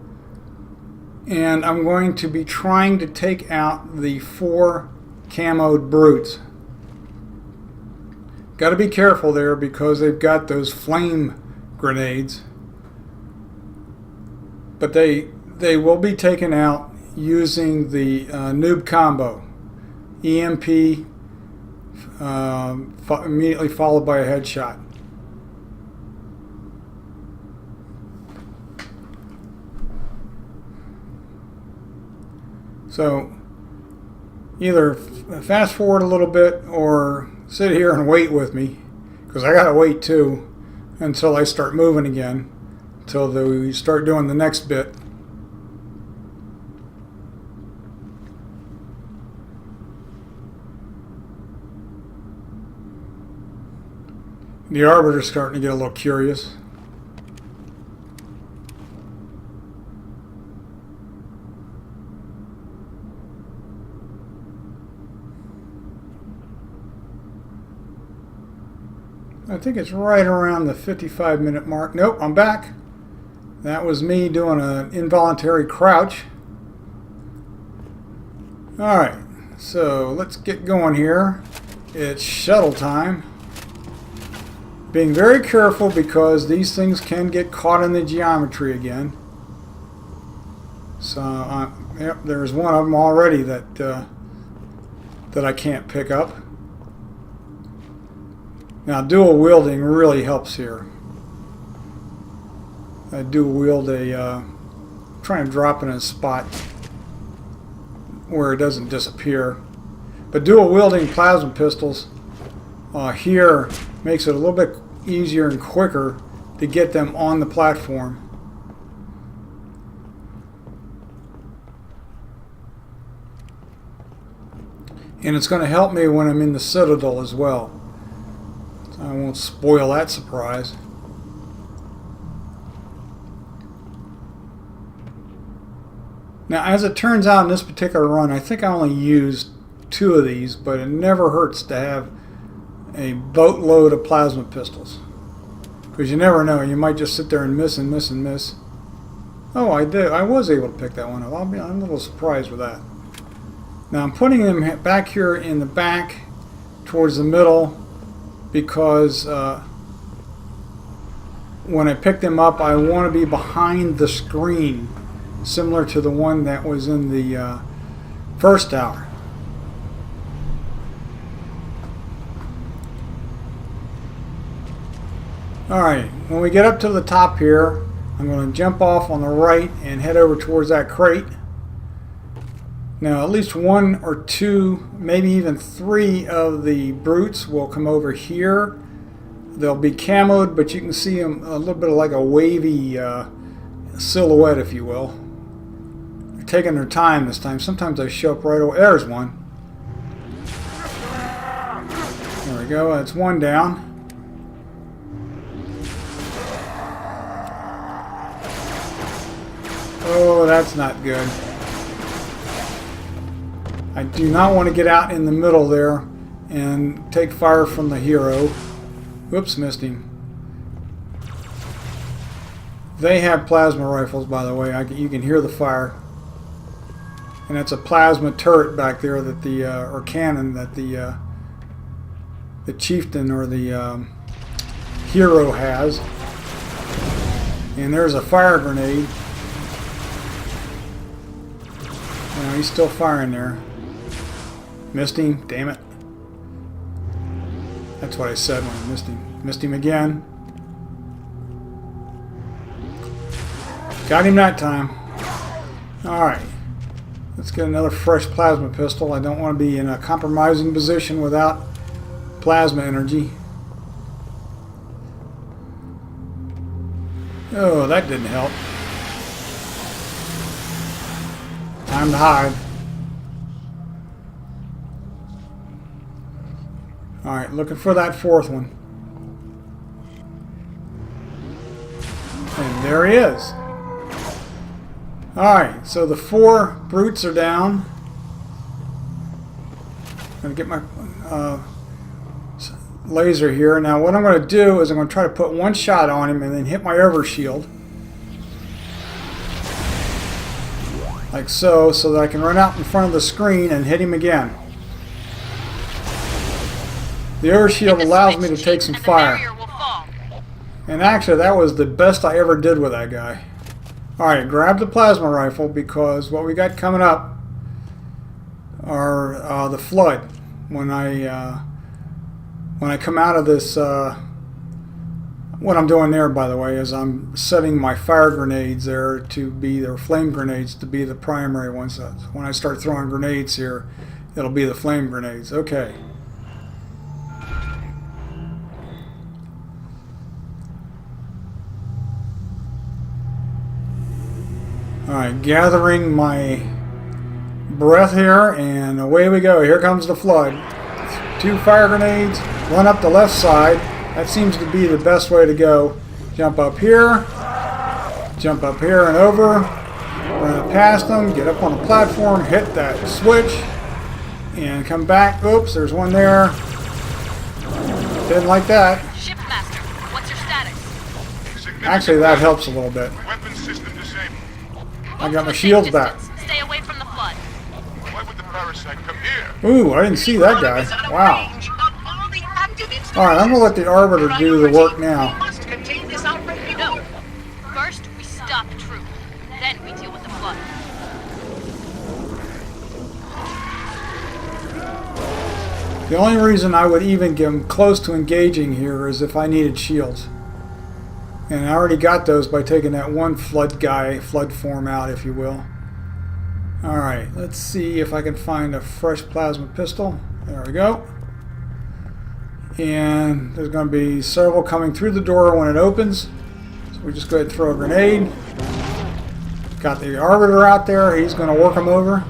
And I'm going to be trying to take out the 4 camoed brutes. Got to be careful there because they've got those flame grenades. But they will be taken out using the noob combo. EMP immediately followed by a headshot. So either fast forward a little bit or sit here and wait with me, because I gotta wait too until I start moving again, until we start doing the next bit. The arbiter's starting to get a little curious. I think it's right around the 55-minute mark. Nope, I'm back. That was me doing an involuntary crouch. Alright, so let's get going here. It's shuttle time. Being very careful because these things can get caught in the geometry again. So, yep, there's one of them already that I can't pick up. Now, dual wielding really helps here. I dual wield trying to drop it in a spot where it doesn't disappear. But dual wielding plasma pistols here makes it a little bit easier and quicker to get them on the platform. And it's going to help me when I'm in the Citadel as well. I won't spoil that surprise. Now, as it turns out in this particular run, I think I only used 2 of these, but it never hurts to have a boatload of plasma pistols. Because you never know, you might just sit there and miss and miss and miss. Oh, I did. I was able to pick that one up. I'm a little surprised with that. Now I'm putting them back here in the back towards the middle because when I pick them up, I want to be behind the screen, similar to the one that was in the first tower. Alright, when we get up to the top here, I'm going to jump off on the right and head over towards that crate. Now at least 1 or 2, maybe even 3 of the brutes will come over here. They'll be camoed, but you can see them a little bit like a wavy silhouette, if you will. They're taking their time this time. Sometimes they show up right away. There's one. There we go. That's one down. Oh, that's not good. I do not want to get out in the middle there and take fire from the hero. Whoops, missed him. They have plasma rifles, by the way. You can hear the fire. And that's a plasma turret back there that the or cannon that the chieftain or the hero has. And there's a fire grenade. Now he's still firing there. Missed him, damn it. That's what I said when I missed him. Missed him again. Got him that time. Alright. Let's get another fresh plasma pistol. I don't want to be in a compromising position without plasma energy. Oh, that didn't help. Time to hide. Alright, looking for that 4th one. And there he is. Alright, so the 4 brutes are down. I'm going to get my laser here. Now what I'm going to do is I'm going to try to put 1 shot on him and then hit my overshield. Like so that I can run out in front of the screen and hit him again. The overshield allows me to take some fire. And actually that was the best I ever did with that guy. Alright, grab the plasma rifle because what we got coming up are the flood. When I come out of this, what I'm doing there, by the way, is I'm setting my fire grenades there to be, their flame grenades to be the primary ones. So when I start throwing grenades here, it'll be the flame grenades. Okay. Alright, gathering my breath here, and away we go. Here comes the flood. 2 fire grenades, one up the left side. That seems to be the best way to go. Jump up here and over, run past them, get up on the platform, hit that switch, and come back. Oops, there's one there. Didn't like that.
Shipmaster, what's your status?
Actually, that helps a little bit.
Weapon system disabled.
I got my shields back.
Stay away from the flood.
Why would the parasite come here?
Ooh, I didn't see that guy. Wow. Alright, I'm going to let the Arbiter do the work now.
No. First, we stop the troop. Then we deal with the flood.
The only reason I would even get close to engaging here is if I needed shields. And I already got those by taking that one flood guy, flood form out, if you will. Alright, let's see if I can find a fresh plasma pistol. There we go. And there's going to be several coming through the door when it opens. So we just go ahead and throw a grenade. Got the Arbiter out there. He's going to work them over.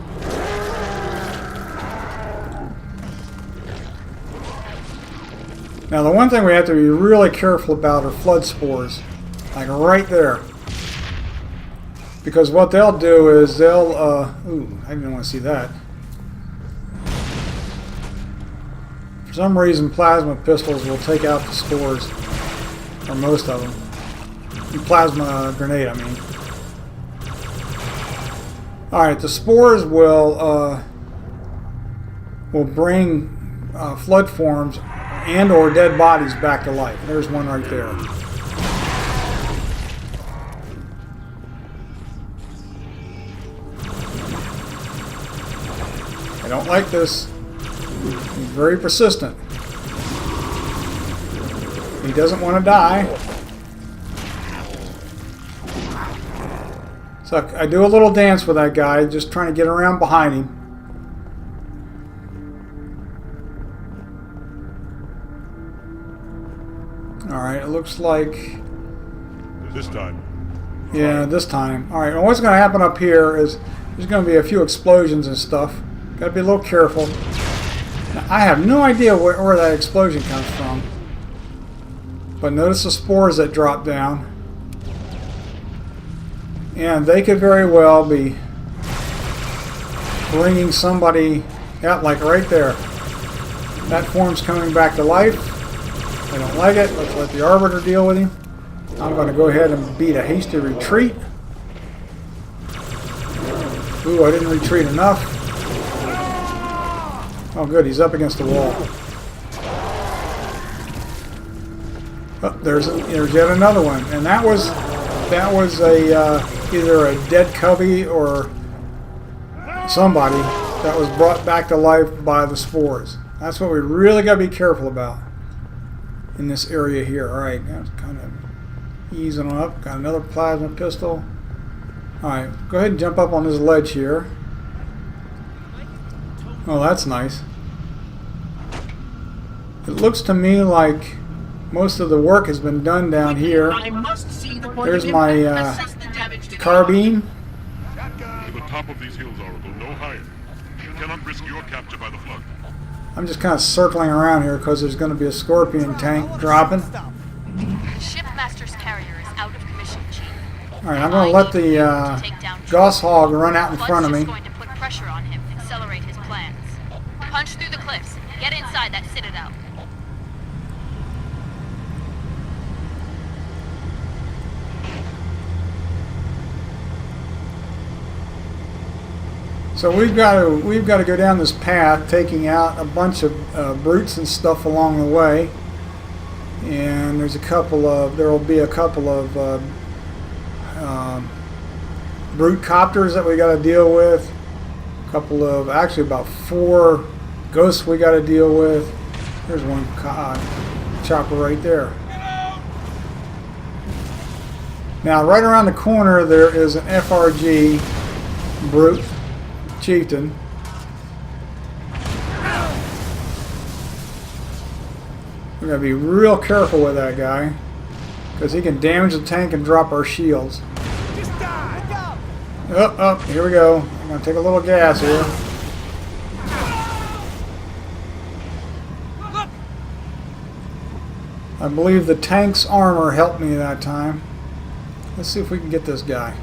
Now the one thing we have to be really careful about are flood spores. Like right there. Because what they'll do is they'll, ooh, I didn't want to see that. For some reason, plasma pistols will take out the spores, or most of them. Plasma grenade, I mean. Alright, the spores will bring flood forms and or dead bodies back to life. There's one right there. I don't like this. He's very persistent. He doesn't want to die. So I do a little dance with that guy, just trying to get around behind him. Alright, it looks like...
This time.
Yeah, this time. Alright, well, what's going to happen up here is there's going to be a few explosions and stuff. Got to be a little careful. Now, I have no idea where that explosion comes from. But notice the spores that drop down. And they could very well be bringing somebody out, like right there. That form's coming back to life. I don't like it. Let's let the Arbiter deal with him. I'm going to go ahead and beat a hasty retreat. Ooh, I didn't retreat enough. Oh good, he's up against the wall. Oh, there's yet another one, and that was a either a dead cubby or somebody that was brought back to life by the spores. That's what we really got to be careful about in this area here. All right, that's kind of easing on up. Got another plasma pistol. All right, go ahead and jump up on this ledge here. Oh, that's nice. It looks to me like most of the work has been done down here. There's my carbine.
To the top of these hills, Oracle, no higher. You cannot risk your capture by the flood.
I'm just kind of circling around here because there's going to be a Scorpion tank dropping.
Shipmaster's carrier is out of commission, Chief.
Alright, I'm going to let the Gauss Hog run out in front of me.
Going to put pressure on him, accelerate his plans. Punch through the cliffs. Get inside that citadel.
So we've got to go down this path, taking out a bunch of brutes and stuff along the way. And there will be a couple of brute copters that we got to deal with. A couple of, actually about 4 ghosts we got to deal with. There's one chopper right there. Now right around the corner there is an FRG brute chieftain. We're going to be real careful with that guy because he can damage the tank and drop our shields. Oh, here we go. I'm going to take a little gas here. I believe the tank's armor helped me that time. Let's see if we can get this guy.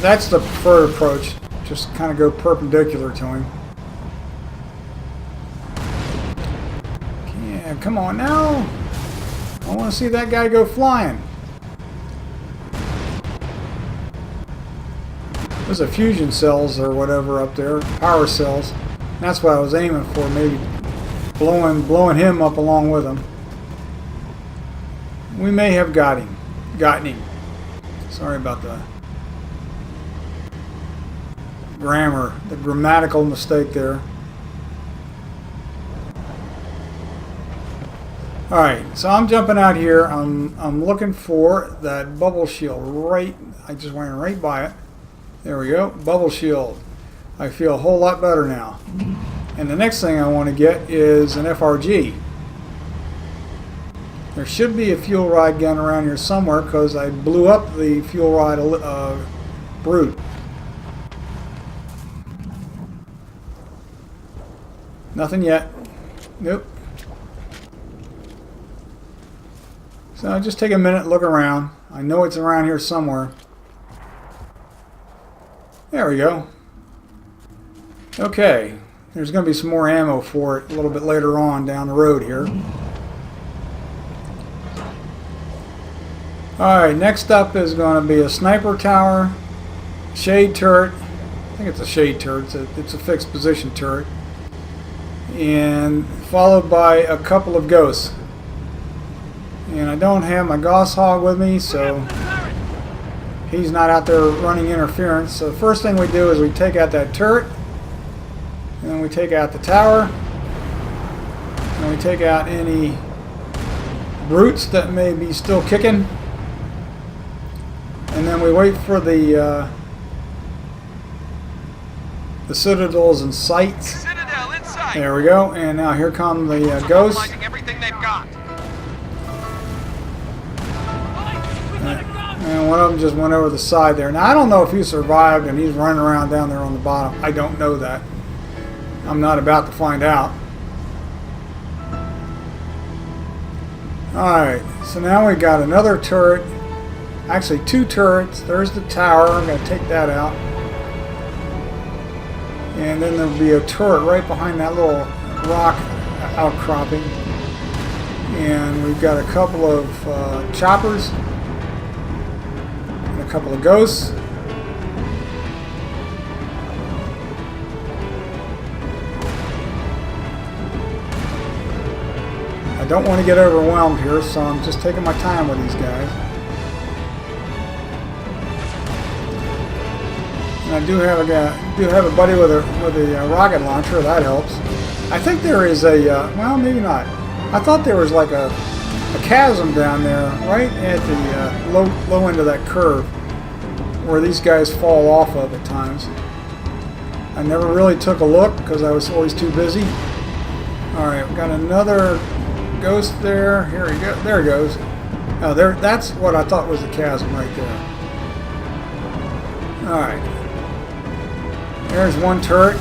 That's the preferred approach. Just kind of go perpendicular to him. Yeah, come on now. I want to see that guy go flying. There's a fusion cells or whatever up there, power cells. That's what I was aiming for, maybe blowing him up along with him. We may have gotten him. Sorry about the grammatical mistake there. Alright, so I'm jumping out here. I'm looking for that bubble shield right. I just went right by it. There we go. Bubble shield. I feel a whole lot better now. And the next thing I want to get is an FRG. There should be a fuel rod gun around here somewhere because I blew up the fuel rod brute. Nothing yet. Nope. So just take a minute, look around. I know it's around here somewhere. There we go. Okay, there's going to be some more ammo for it a little bit later on down the road here. Alright, next up is going to be a sniper tower, shade turret. I think it's a shade turret. It's a fixed position turret. And followed by a couple of ghosts. And I don't have my Gosshog with me, so he's not out there running interference. So the first thing we do is we take out that turret. And then we take out the tower. And we take out any brutes that may be still kicking. And then we wait for the citadels in sight.
Citadel inside.
There we go. And now here come the ghosts.
Everything they've got.
And one of them just went over the side there. Now I don't know if he survived and he's running around down there on the bottom. I don't know that. I'm not about to find out. Alright, so now we got another turret. Actually, two turrets. There's the tower. I'm going to take that out. And then there'll be a turret right behind that little rock outcropping. And we've got a couple of choppers. And a couple of ghosts. I don't want to get overwhelmed here, so I'm just taking my time with these guys. And I do have a buddy with a rocket launcher. That helps. I think there is a well, maybe not. I thought there was like a chasm down there, right at the low end of that curve, where these guys fall off of at times. I never really took a look because I was always too busy. All right, we got another ghost there. Here he go. There he goes. Oh, there. That's what I thought was the chasm right there. All right. There's one turret.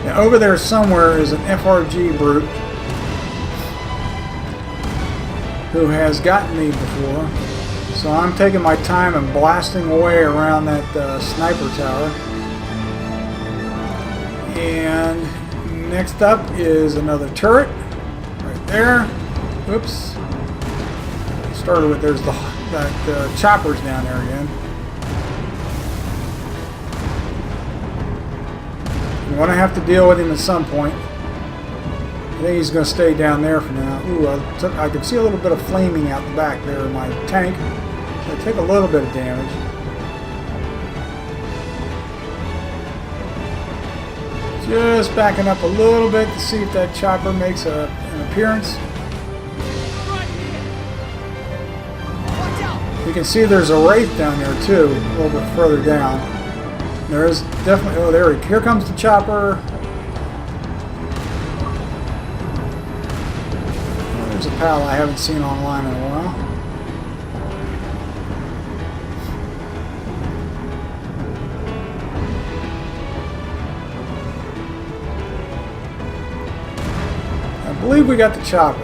Now over there somewhere is an FRG brute who has gotten me before. So I'm taking my time and blasting away around that sniper tower. And next up is another turret right there. Whoops. Started with, there's that choppers down there again. I'm going to have to deal with him at some point. I think he's going to stay down there for now. Ooh, I could see a little bit of flaming out the back there in my tank. So I take a little bit of damage. Just backing up a little bit to see if that chopper makes an appearance. You can see there's a wraith down there too, a little bit further down. There is definitely, oh, here comes the chopper. There's a pal I haven't seen online in a while. I believe we got the chopper.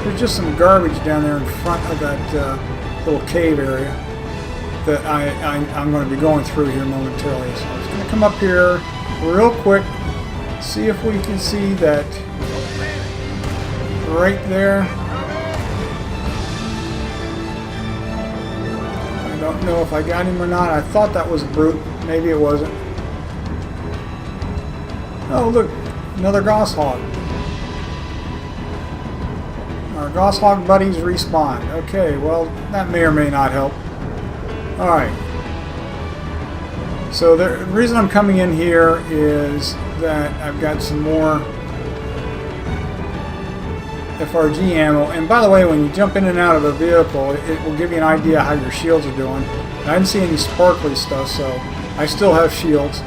There's just some garbage down there in front of that little cave area that I'm going to be going through here momentarily. So I'm just going to come up here real quick, see if we can see that right there. I don't know if I got him or not. I thought that was a brute. Maybe it wasn't. Oh, look, another Gosshog. Our Gosshog buddies respawn. Okay, well, that may or may not help. Alright. So the reason I'm coming in here is that I've got some more FRG ammo. And by the way, when you jump in and out of a vehicle, it will give you an idea how your shields are doing. I didn't see any sparkly stuff, so I still have shields.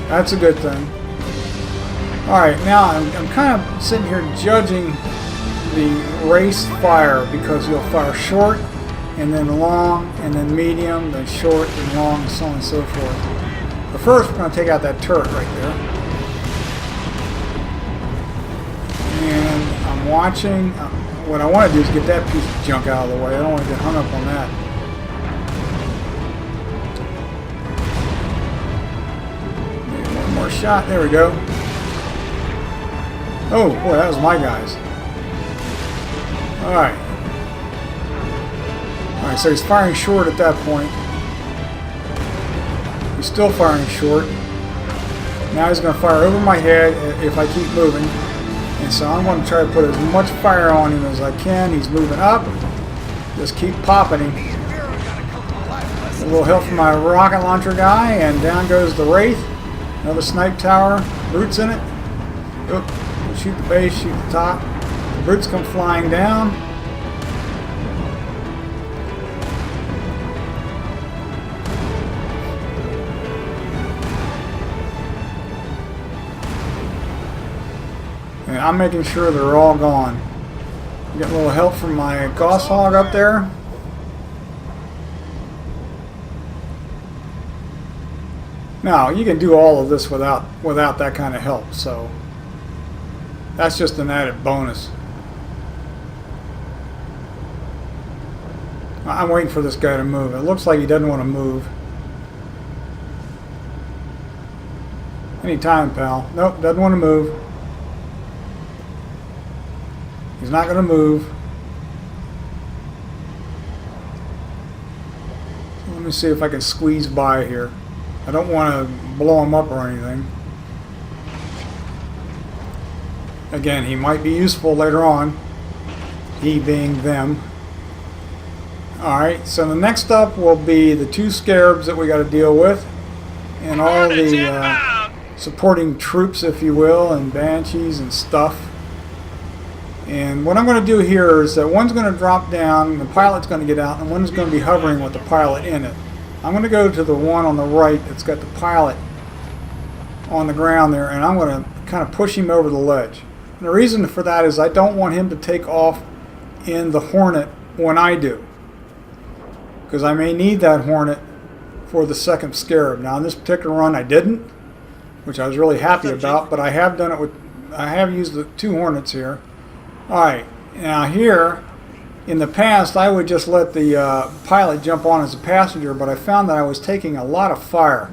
That's a good thing. Alright, now I'm kind of sitting here judging the race fire, because you'll fire short and then long and then medium, then short and long, and so on and so forth. But first we're going to take out that turret right there. watching. What I want to do is get that piece of junk out of the way. I don't want to get hung up on that. Maybe one more shot. There we go. Oh, boy, that was my guys. Alright. Alright, so he's firing short at that point. He's still firing short. Now he's going to fire over my head if I keep moving. And so I'm going to try to put as much fire on him as I can. He's moving up. Just keep popping him. A little help from my rocket launcher guy, and down goes the Wraith. Another snipe tower. Brutes in it. Oop. Shoot the base, shoot the top. The brutes come flying down. And I'm making sure they're all gone. Get a little help from my Gauss Hog up there. Now, you can do all of this without that kind of help, so that's just an added bonus. I'm waiting for this guy to move. It looks like he doesn't want to move. Anytime, pal. Nope, doesn't want to move. He's not going to move. So let me see if I can squeeze by here. I don't want to blow him up or anything. Again, he might be useful later on. He being them. Alright, so the next up will be the 2 scarabs that we got to deal with. And all the supporting troops, if you will, and banshees and stuff. And what I'm going to do here is that one's going to drop down, the pilot's going to get out, and one's going to be hovering with the pilot in it. I'm going to go to the one on the right that's got the pilot on the ground there, and I'm going to kind of push him over the ledge. And the reason for that is I don't want him to take off in the Hornet when I do, because I may need that Hornet for the second scarab. Now in this particular run I didn't, which I was really happy about, but I have done it with, I have used the 2 Hornets here. Alright, now here, in the past I would just let the pilot jump on as a passenger, but I found that I was taking a lot of fire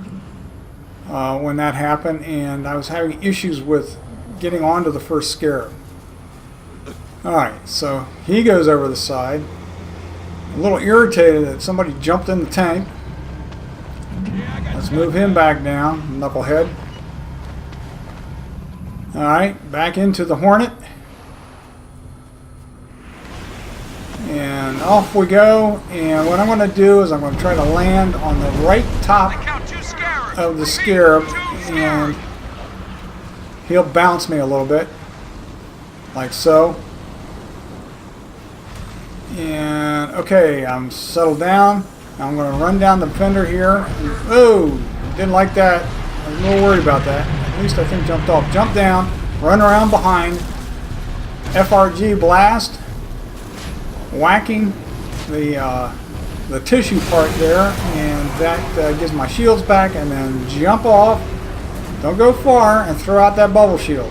when that happened, and I was having issues with getting onto the first scarab. Alright, so he goes over the side. A little irritated that somebody jumped in the tank. Let's move him back down, knucklehead. Alright, back into the Hornet. And off we go, and what I'm going to do is I'm going to try to land on the right top of the scarab, and he'll bounce me a little bit, like so. And okay, I'm settled down. Now I'm going to run down the fender here. Oh, didn't like that. I was a little worried about that. At least I think jumped off. Jump down, run around behind, FRG blast, whacking the tissue part there, and that gives my shields back, and then jump off. Don't go far, and throw out that bubble shield.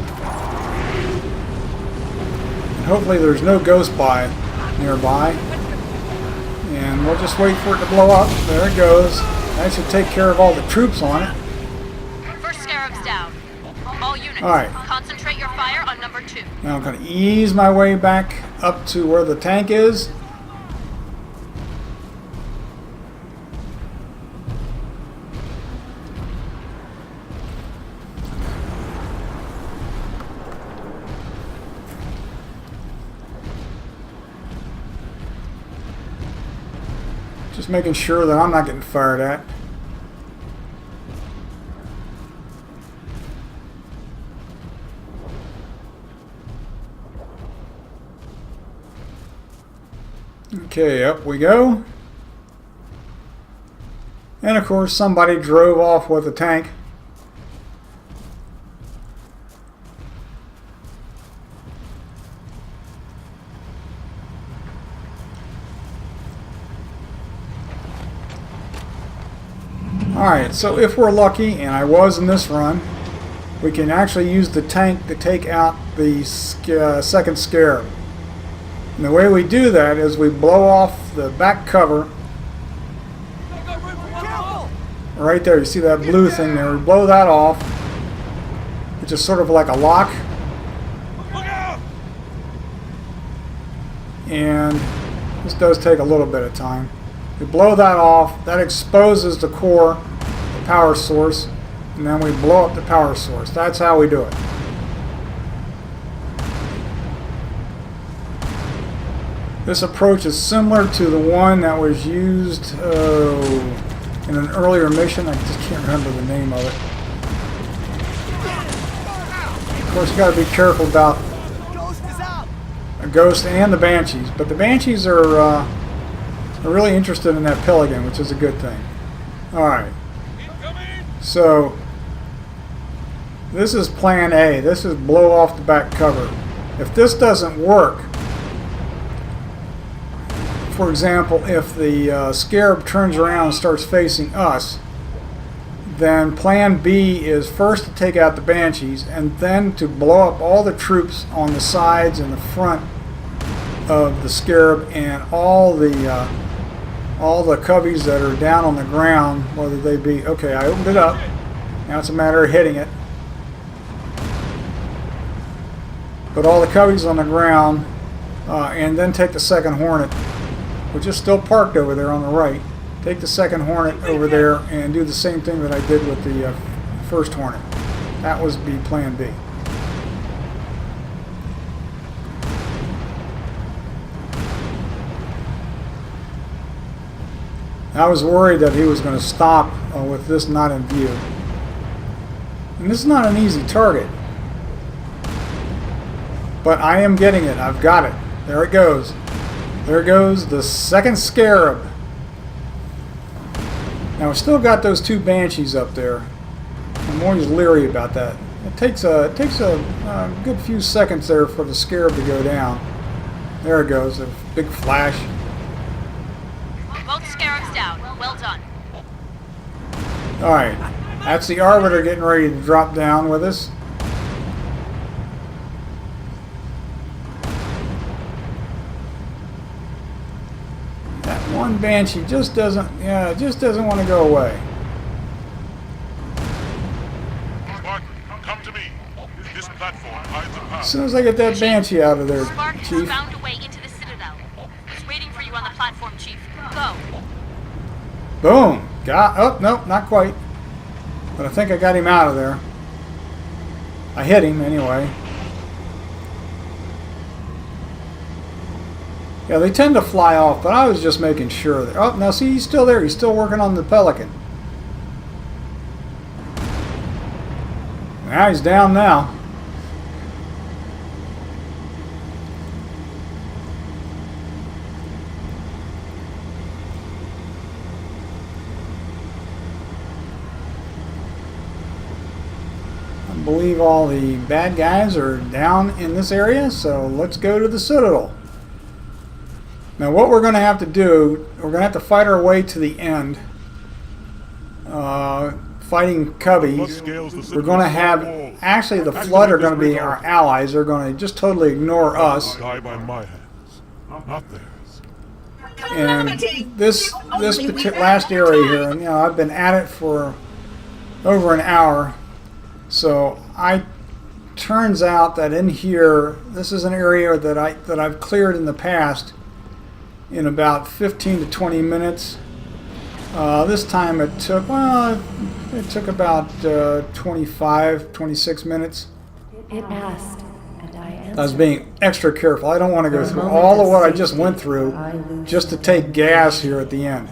And hopefully there's no ghost nearby. And we'll just wait for it to blow up. There it goes. That should take care of all the troops on it.
First scarab's down. All units,
Alright.
concentrate your fire on number 2.
Now I'm going to ease my way back up to where the tank is. Just making sure that I'm not getting fired at. Okay, up we go. And of course somebody drove off with a tank. Alright, so if we're lucky, and I was in this run, we can actually use the tank to take out the second Scarab. And the way we do that is we blow off the back cover. Right there, you see that blue thing there. We blow that off, which is sort of like a lock. And this does take a little bit of time. We blow that off. That exposes the core, the power source, and then we blow up the power source. That's how we do it. This approach is similar to the one that was used in an earlier mission. I just can't remember the name of it. Of course, you got to be careful about a ghost and the banshees, but the banshees are really interested in that pelican, which is a good thing. All right. So this is Plan A. This is blow off the back cover. If this doesn't work, for example, if the Scarab turns around and starts facing us, then Plan B is first to take out the banshees and then to blow up all the troops on the sides and the front of the Scarab and all the coveys that are down on the ground, whether they be... Okay, I opened it up. Now it's a matter of hitting it. Put all the coveys on the ground and then take the second Hornet, which is still parked over there on the right. Take the second Hornet over there and do the same thing that I did with the first Hornet. That was Plan B. I was worried that he was going to stop with this not in view. And this is not an easy target. But I am getting it. I've got it. There it goes. There goes the second Scarab. Now we've still got those two banshees up there. I'm always leery about that. It takes a good few seconds there for the Scarab to go down. There it goes, a big flash.
Both Scarabs down. Well done.
Alright, that's the Arbiter getting ready to drop down with us. That one Banshee just doesn't want to go away.
Spartan, come to me. This platform hides a path.
As soon as I get that Banshee out of there,
Spartans
Chief.
found a way into the Citadel. It's waiting for you on the platform, Chief. Go.
Boom! Oh, nope, not quite. But I think I got him out of there. I hit him anyway. Yeah, they tend to fly off, but I was just making sure that... Oh, now see, he's still there. He's still working on the Pelican. Now he's down now. I believe all the bad guys are down in this area, so let's go to the Citadel. Now what we're going to have to do, we're going to have to fight our way to the end. Fighting Cubbies. We're going to have, actually the Flood are going to be our allies. They're going to just totally ignore us.
Die by my hands, not theirs.
And this last area here, you know, I've been at it for over an hour. So turns out that in here, this is an area that I've cleared in the past in about 15 to 20 minutes. This time it took about 25, 26 minutes.
It asked, and I answered.
I was being extra careful. I don't want to go through all of what I just went through just to take gas here at the end.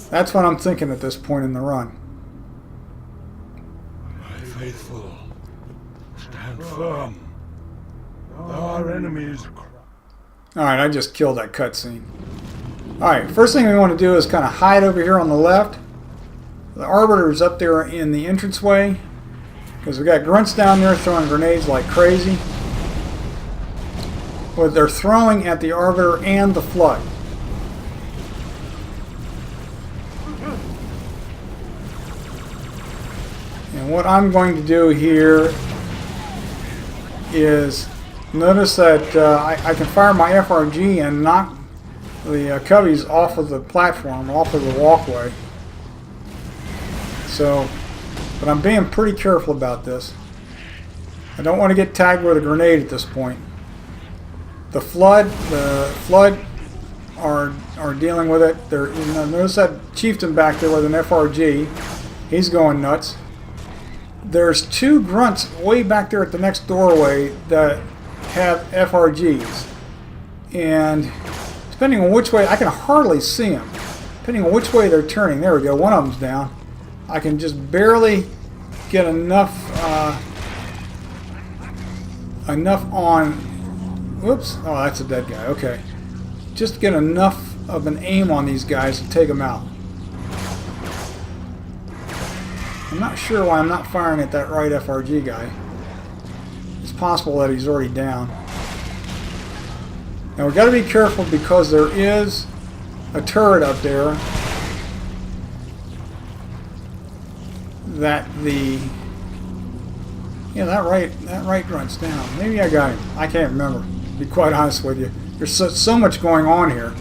That's what I'm thinking at this point in the run.
My faithful, stand firm. Our enemies.
Alright, I just killed that cutscene. Alright, first thing we want to do is kind of hide over here on the left. The Arbiter's up there in the entranceway, because we got grunts down there throwing grenades like crazy. But they're throwing at the Arbiter and the Flood. And And what I'm going to do here is notice that I can fire my FRG and knock the cubbies off of the platform, off of the walkway. So, but I'm being pretty careful about this. I don't want to get tagged with a grenade at this point. The flood are dealing with it. There, notice that chieftain back there with an FRG. He's going nuts. There's two grunts way back there at the next doorway that have FRGs, and depending on which way, I can hardly see them. Depending on which way they're turning, there we go. One of them's down. I can just barely get enough on. Whoops! Oh, that's a dead guy. Okay, just get enough of an aim on these guys to take them out. I'm not sure why I'm not firing at that right FRG guy. It's possible that he's already down. Now we've got to be careful because there is a turret up there that that right grunt's down. Maybe I got him. I can't remember, to be quite honest with you. There's so much going on here.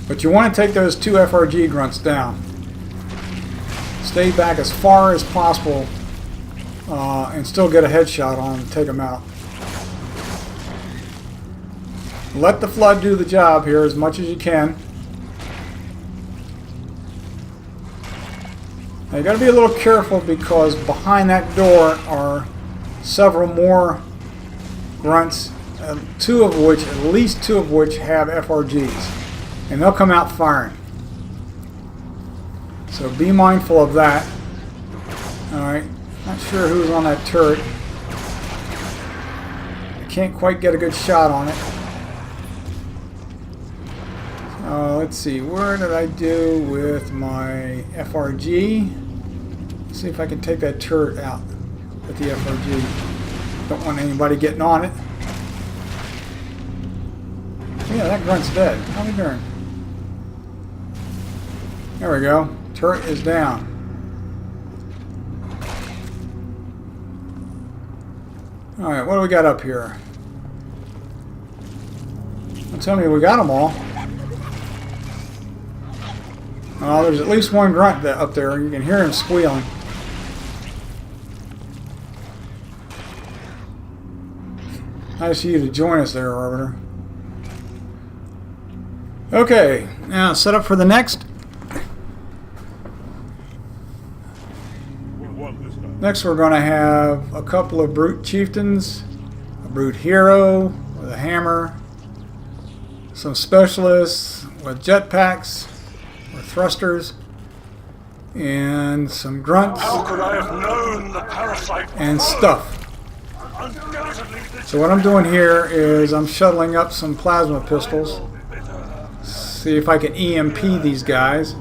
But you want to take those two FRG grunts down. Stay back as far as possible and still get a headshot on them and take them out. Let the flood do the job here as much as you can. Now you got to be a little careful because behind that door are several more grunts, at least two of which have FRGs, and they'll come out firing. So be mindful of that. Alright, not sure who's on that turret. I can't quite get a good shot on it. Let's see, where did I do with my FRG? Let's see if I can take that turret out with the FRG. Don't want anybody getting on it. Yeah, that grunt's dead. How are we doing? There we go. Turret is down. Alright, what do we got up here? Don't tell me we got them all. Oh, there's at least one grunt up there. You can hear him squealing. Nice of you to join us there, Arbiter. Okay, now set up for the next. Next we're going to have a couple of brute chieftains, a brute hero with a hammer, some specialists with jetpacks or thrusters, and some grunts
How could I have known the parasite
and stuff.
Undoubtedly this
So what I'm doing here is I'm shuttling up some plasma pistols. See if I can EMP these guys.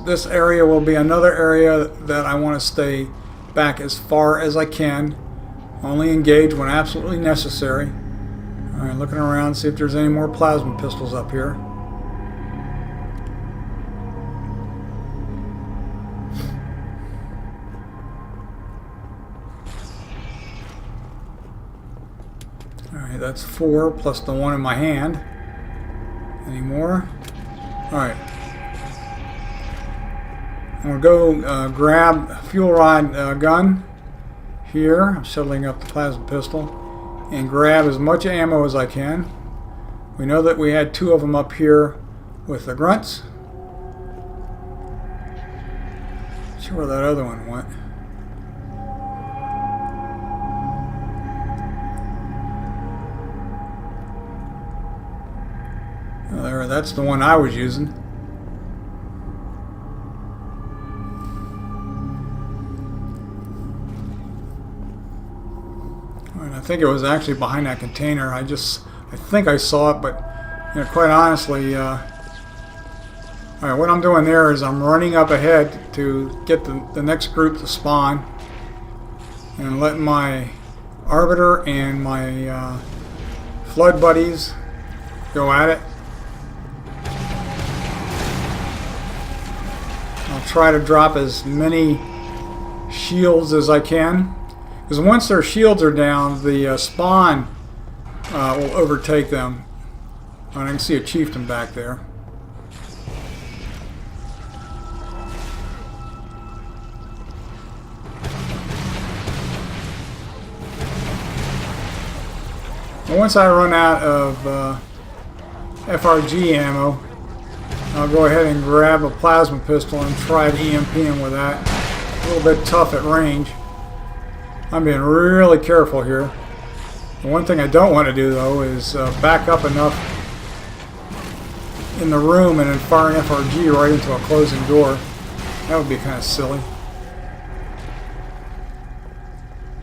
This area will be another area that I want to stay back as far as I can. Only engage when absolutely necessary. Alright, looking around, see if there's any more plasma pistols up here. Alright, that's 4 plus the one in my hand. Any more? Alright. I'm going to go grab a fuel rod gun here. I'm settling up the plasma pistol and grab as much ammo as I can. We know that we had 2 of them up here with the grunts. Not sure where that other one went. Oh, there, that's the one I was using. I think it was actually behind that container. I I think I saw it, but quite honestly, all right, what I'm doing there is I'm running up ahead to get the next group to spawn, and letting my Arbiter and my Flood buddies go at it. I'll try to drop as many shields as I can, because once their shields are down, the spawn will overtake them. And I can see a chieftain back there. And once I run out of FRG ammo, I'll go ahead and grab a plasma pistol and try to EMP him with that. A little bit tough at range. I'm being really careful here. The one thing I don't want to do, though, is back up enough in the room and then fire an FRG right into a closing door. That would be kind of silly.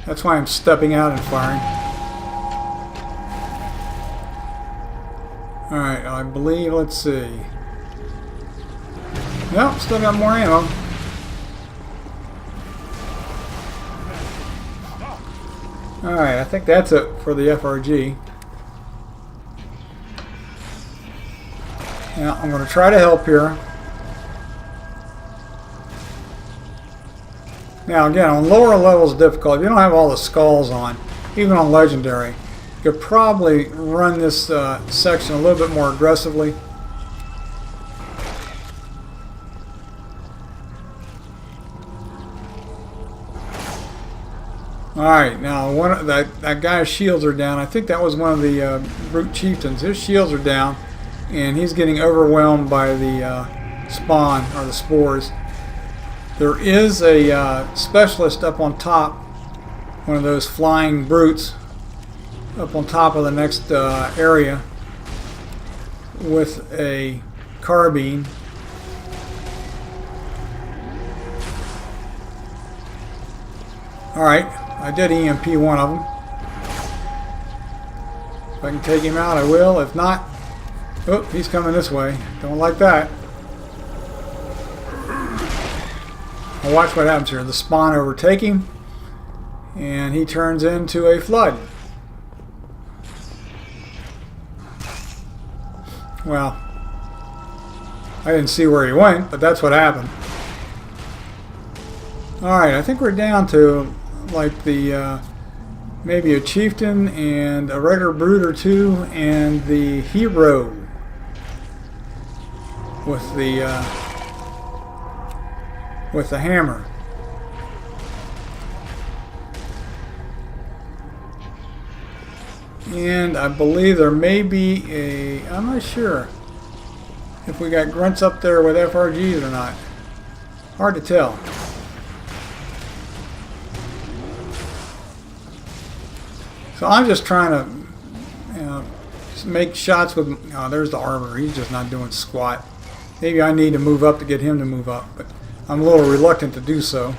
That's why I'm stepping out and firing. Alright, I believe, let's see. Nope, still got more ammo. Alright, I think that's it for the FRG. Now, I'm going to try to help here. Now, again, on lower levels of difficulty, if you don't have all the skulls on, even on Legendary, you could probably run this section a little bit more aggressively. Alright, now that guy's shields are down. I think that was one of the brute chieftains. His shields are down, and he's getting overwhelmed by the spawn, or the spores. There is a specialist up on top, one of those flying brutes, up on top of the next area with a carbine. Alright, I did EMP one of them. If I can take him out, I will. If not, oh, he's coming this way. Don't like that. Now watch what happens here. The spawn overtake him, and he turns into a flood. Well, I didn't see where he went, but that's what happened. Alright, I think we're down to like the maybe a chieftain and a regular brute or two and the hero with the hammer. And I believe there may be a, I'm not sure if we got grunts up there with FRGs or not. Hard to tell. So I'm just trying to just make shots with, oh, there's the Arbiter. He's just not doing squat. Maybe I need to move up to get him to move up, but I'm a little reluctant to do so.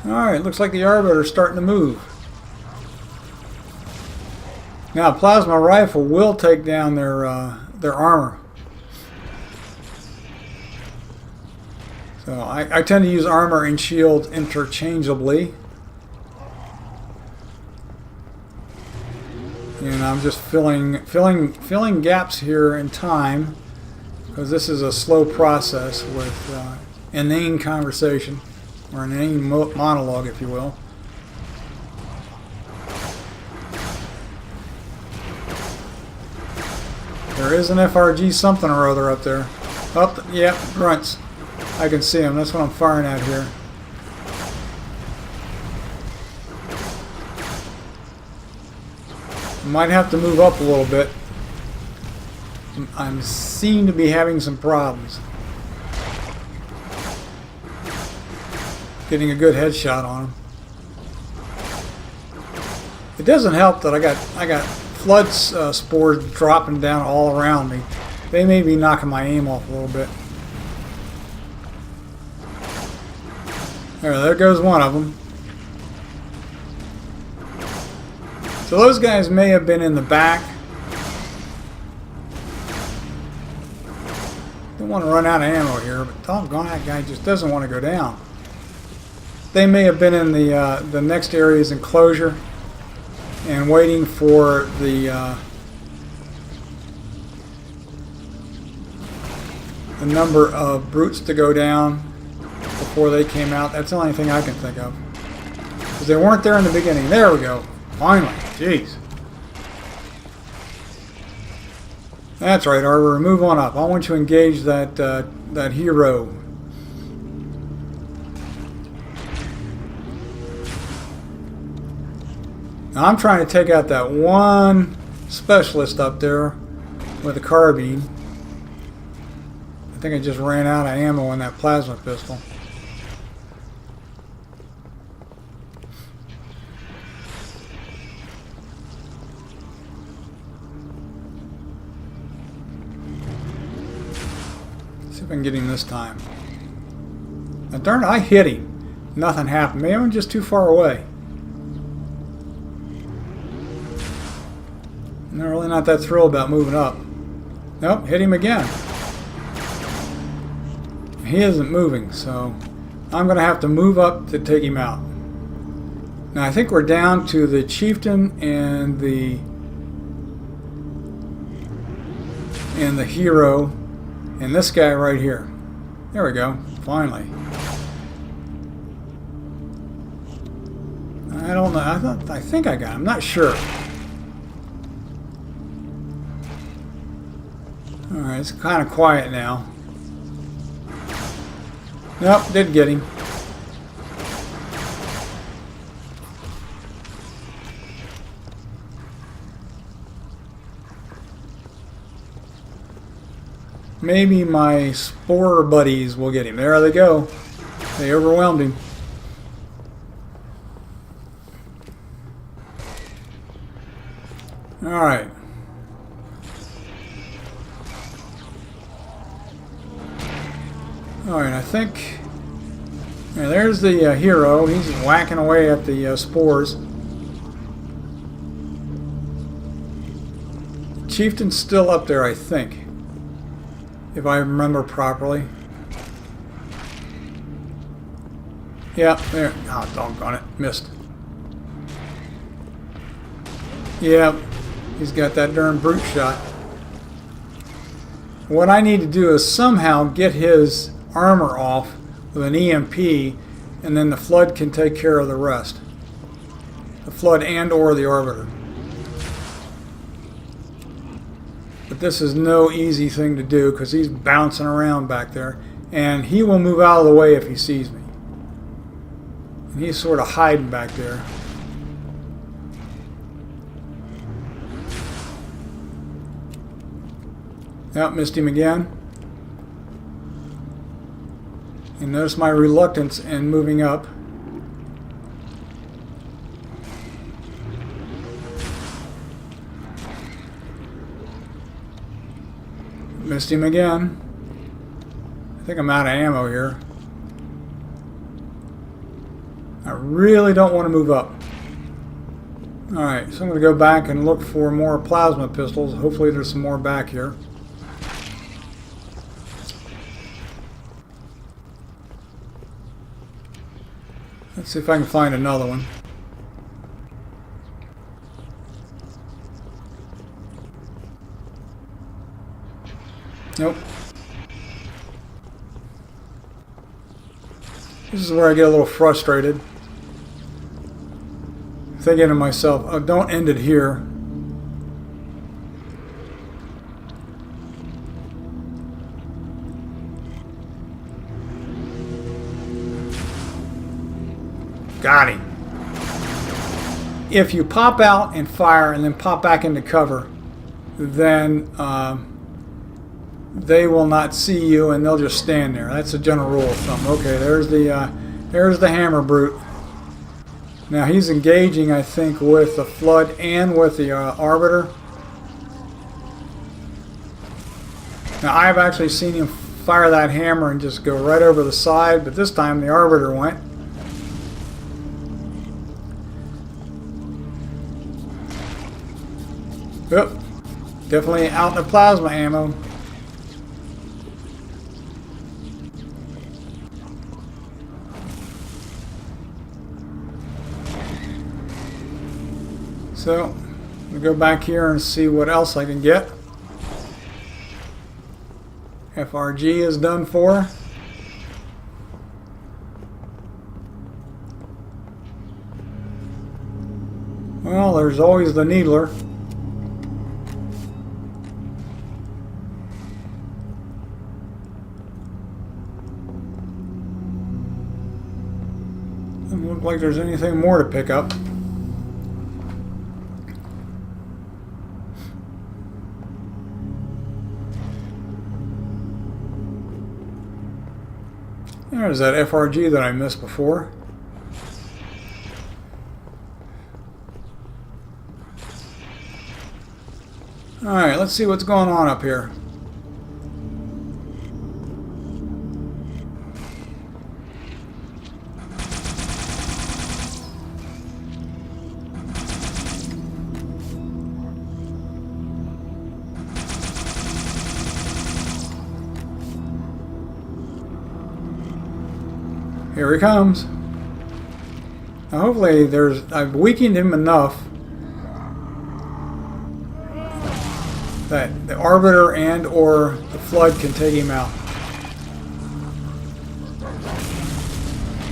Alright, looks like the Arbiter's starting to move. Now, a plasma rifle will take down their armor. So I tend to use armor and shield interchangeably. And I'm just filling gaps here in time, because this is a slow process with inane conversation, or an inane monologue, if you will. There is an FRG something or other up there. Up, yeah, grunts. I can see them. That's what I'm firing at here. Might have to move up a little bit. I seem to be having some problems getting a good headshot on him. It doesn't help that I got flood spores dropping down all around me. They may be knocking my aim off a little bit. There goes one of them. So those guys may have been in the back. Don't want to run out of ammo here, but doggone, that guy just doesn't want to go down. They may have been in the next area's enclosure and waiting for the number of brutes to go down before they came out. That's the only thing I can think of. Because they weren't there in the beginning. There we go. Finally. Jeez. That's right, Arbor. Move on up. I want you to engage that that hero. Now I'm trying to take out that one specialist up there with a carbine. I think I just ran out of ammo on that plasma pistol. See if I can get him this time. Now darn it, I hit him. Nothing happened. Maybe I'm just too far away. I'm really not that thrilled about moving up. Nope, hit him again. He isn't moving, so I'm going to have to move up to take him out. Now I think we're down to the chieftain and the hero and this guy right here. There we go. Finally. I don't know. I think I got him. I'm not sure. Alright, it's kind of quiet now. Nope, did get him. Maybe my spore buddies will get him. There they go. They overwhelmed him. Alright. Alright, I think... Yeah, there's the hero. He's whacking away at the spores. Chieftain's still up there, I think. If I remember properly. Yeah, there. Oh, doggone it. Missed. Yeah, he's got that darn brute shot. What I need to do is somehow get his armor off with an EMP, and then the Flood can take care of the rest. The Flood and or the Arbiter. But this is no easy thing to do because he's bouncing around back there, and he will move out of the way if he sees me. And he's sort of hiding back there. Yep, missed him again. And notice my reluctance in moving up. Missed him again. I think I'm out of ammo here. I really don't want to move up. Alright, so I'm going to go back and look for more plasma pistols. Hopefully there's some more back here. Let's see if I can find another one. Nope. This is where I get a little frustrated. Thinking to myself, oh, don't end it here. Got him. If you pop out and fire and then pop back into cover, then they will not see you and they'll just stand there. That's a general rule of thumb. Okay, there's the hammer brute. Now he's engaging, I think, with the Flood and with the Arbiter. Now I've actually seen him fire that hammer and just go right over the side, but this time the Arbiter went. Yep, definitely out in the plasma ammo. So, I'll go back here and see what else I can get. FRG is done for. Well, there's always the Needler. Doesn't look like there's anything more to pick up. There's that FRG that I missed before. Alright, let's see what's going on up here. Here he comes. Now hopefully I've weakened him enough that the Arbiter and or the Flood can take him out.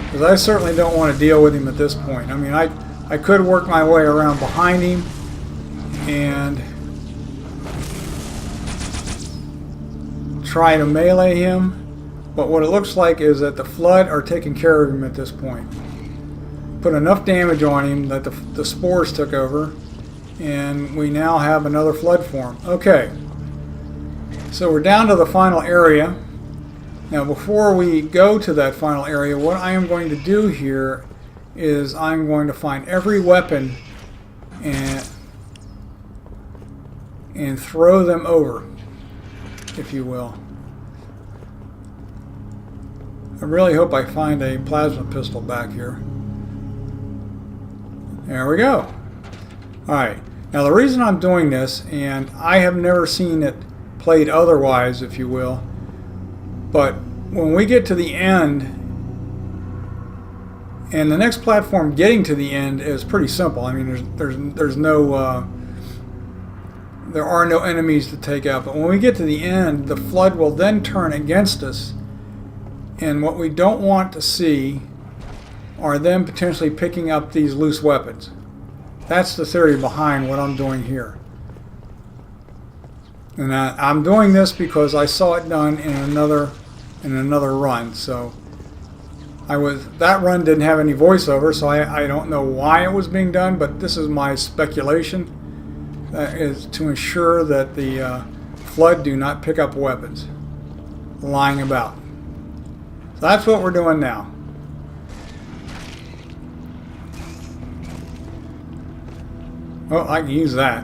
Because I certainly don't want to deal with him at this point. I mean, I could work my way around behind him and try to melee him. But what it looks like is that the Flood are taking care of him at this point. Put enough damage on him that the spores took over, and we now have another Flood form. Okay, so we're down to the final area. Now before we go to that final area, what I am going to do here is I'm going to find every weapon and throw them over, if you will. I really hope I find a plasma pistol back here. There we go. Alright, now the reason I'm doing this, and I have never seen it played otherwise, if you will, but when we get to the end, and the next platform getting to the end is pretty simple. I mean, there's no there are no enemies to take out, but when we get to the end, the Flood will then turn against us. And what we don't want to see are them potentially picking up these loose weapons. That's the theory behind what I'm doing here. And I'm doing this because I saw it done in another run. So that run didn't have any voiceover, so I don't know why it was being done, but this is my speculation. That is to ensure that the Flood do not pick up weapons lying about. That's what we're doing now. Oh, I can use that.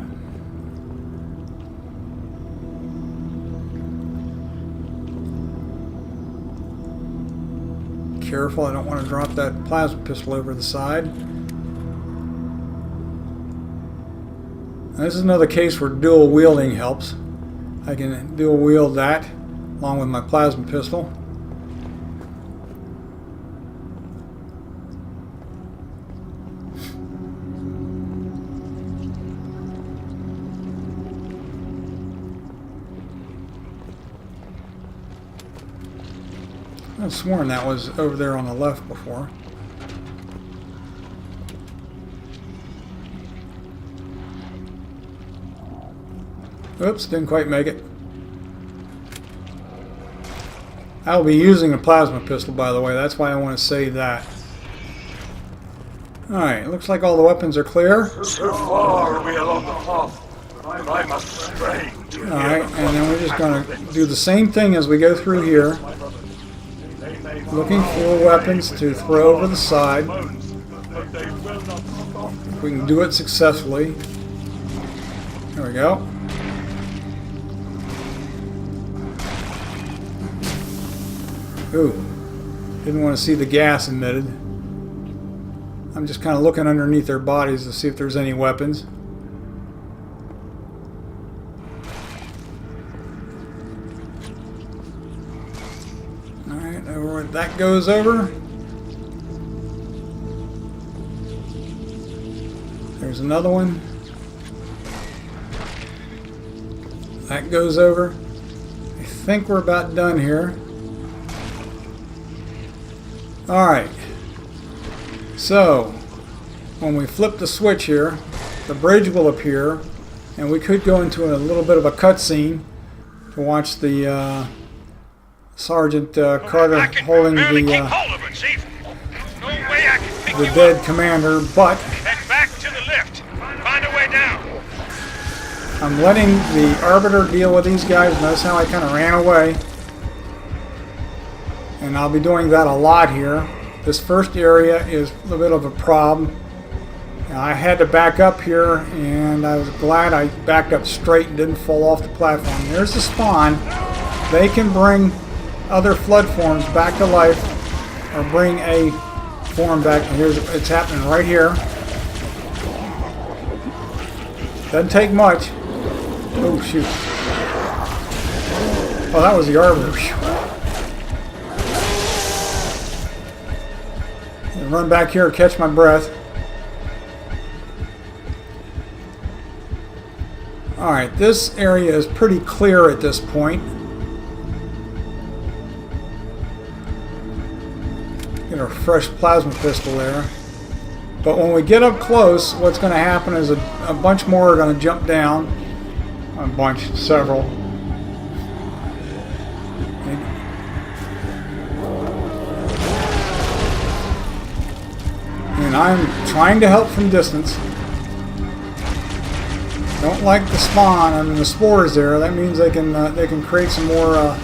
Careful, I don't want to drop that plasma pistol over the side. Now, this is another case where dual wielding helps. I can dual wield that along with my plasma pistol. I've sworn that was over there on the left before. Oops, didn't quite make it. I'll be using a plasma pistol, by the way. That's why I want to save that. Alright, looks like all the weapons are clear.
So far are we along the path, but I must strain to hear.
Alright, and then we're just going to do the same thing as we go through here. Looking for weapons to throw over the side. If we can do it successfully. There we go. Ooh, didn't want to see the gas emitted. I'm just kind of looking underneath their bodies to see if there's any weapons. Alright, that goes over. There's another one. That goes over. I think we're about done here. Alright. So, when we flip the switch here, the bridge will appear, and we could go into a little bit of a cutscene to watch the Sergeant Carter holding the dead commander, but
Head back to the lift. Find a way down.
I'm letting the Arbiter deal with these guys. Notice how I kind of ran away. And I'll be doing that a lot here. This first area is a little bit of a problem. Now, I had to back up here, and I was glad I backed up straight and didn't fall off the platform. There's the spawn. They can bring other flood forms back to life, or bring a form back. It's happening right here. Doesn't take much. Oh shoot. Oh, that was the Arbiter. Run back here, catch my breath. Alright, this area is pretty clear at this point. Get a fresh plasma pistol there. But when we get up close, what's going to happen is a bunch more are going to jump down. A bunch, several. And I'm trying to help from distance. Don't like the spawn. I mean, the spores there. That means they can create some more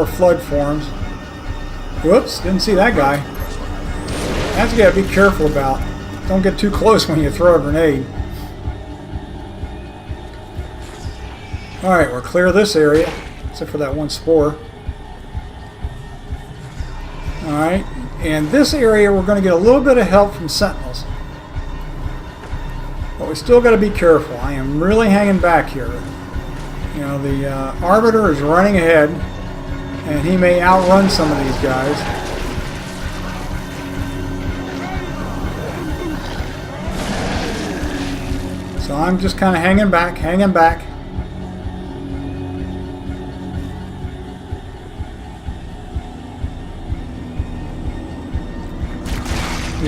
flood forms. Whoops! Didn't see that guy. That's what you gotta be careful about. Don't get too close when you throw a grenade. All right, we're clear of this area, except for that one spore. Alright, and this area we're going to get a little bit of help from sentinels. But we still got to be careful. I am really hanging back here. You know, the Arbiter is running ahead, and he may outrun some of these guys. So I'm just kind of hanging back, hanging back.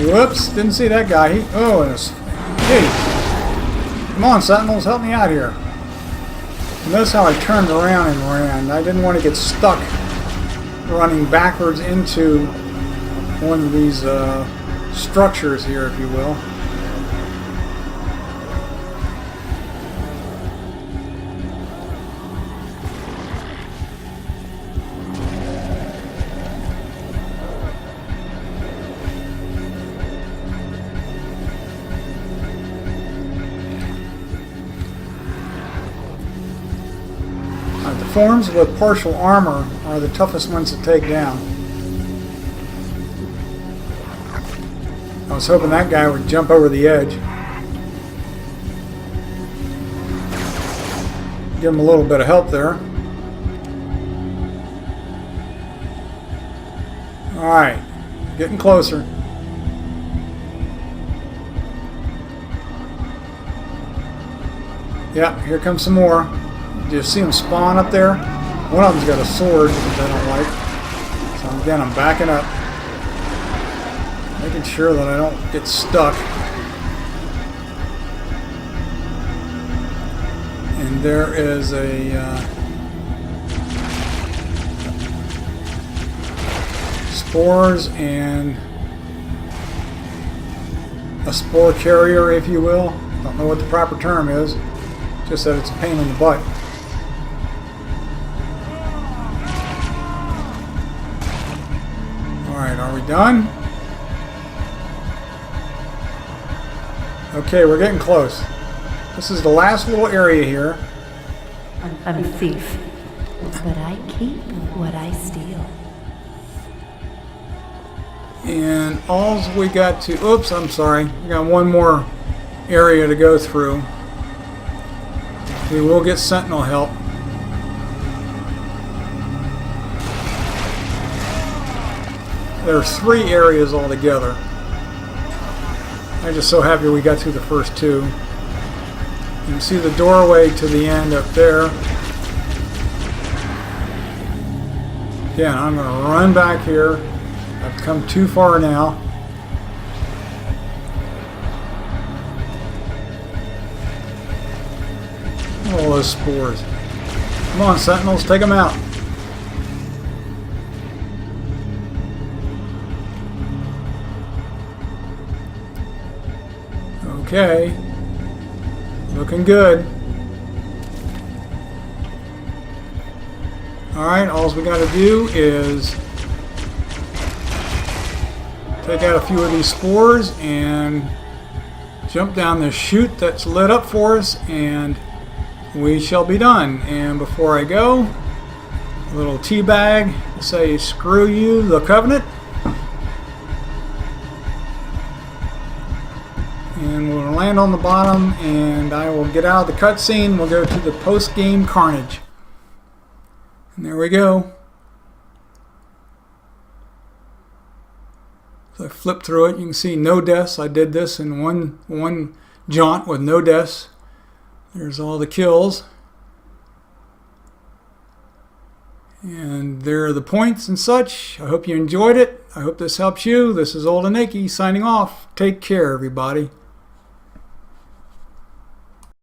Whoops, didn't see that guy. Hey, come on, Sentinels, help me out here. Notice how I turned around and ran. I didn't want to get stuck running backwards into one of these structures here, if you will. Forms with partial armor are the toughest ones to take down. I was hoping that guy would jump over the edge. Give him a little bit of help there. Alright, getting closer. Yep, here comes some more. Do you see them spawn up there? One of them's got a sword, which I don't like. So again, I'm backing up. Making sure that I don't get stuck. And there is a spores and a spore carrier, if you will. Don't know what the proper term is. Just that it's a pain in the butt. Are we done? Okay, we're getting close. This is the last little area here.
I'm a thief. But I keep what I steal.
And all we got to, oops, I'm sorry. We got one more area to go through. We will get Sentinel help. There are 3 areas altogether. I'm just so happy we got through the first 2. You can see the doorway to the end up there. Again, I'm going to run back here. I've come too far now. All those spores. Come on, Sentinels, take them out. Okay. Looking good. Alright, all we got to do is take out a few of these spores and jump down the chute that's lit up for us, and we shall be done. And before I go, a little tea bag to say screw you, the Covenant. And we'll land on the bottom, and I will get out of the cutscene. We'll go to the post-game carnage. And there we go. So I flip through it. You can see no deaths. I did this in one jaunt with no deaths. There's all the kills. And there are the points and such. I hope you enjoyed it. I hope this helps you. This is Old and Nakey signing off. Take care, everybody.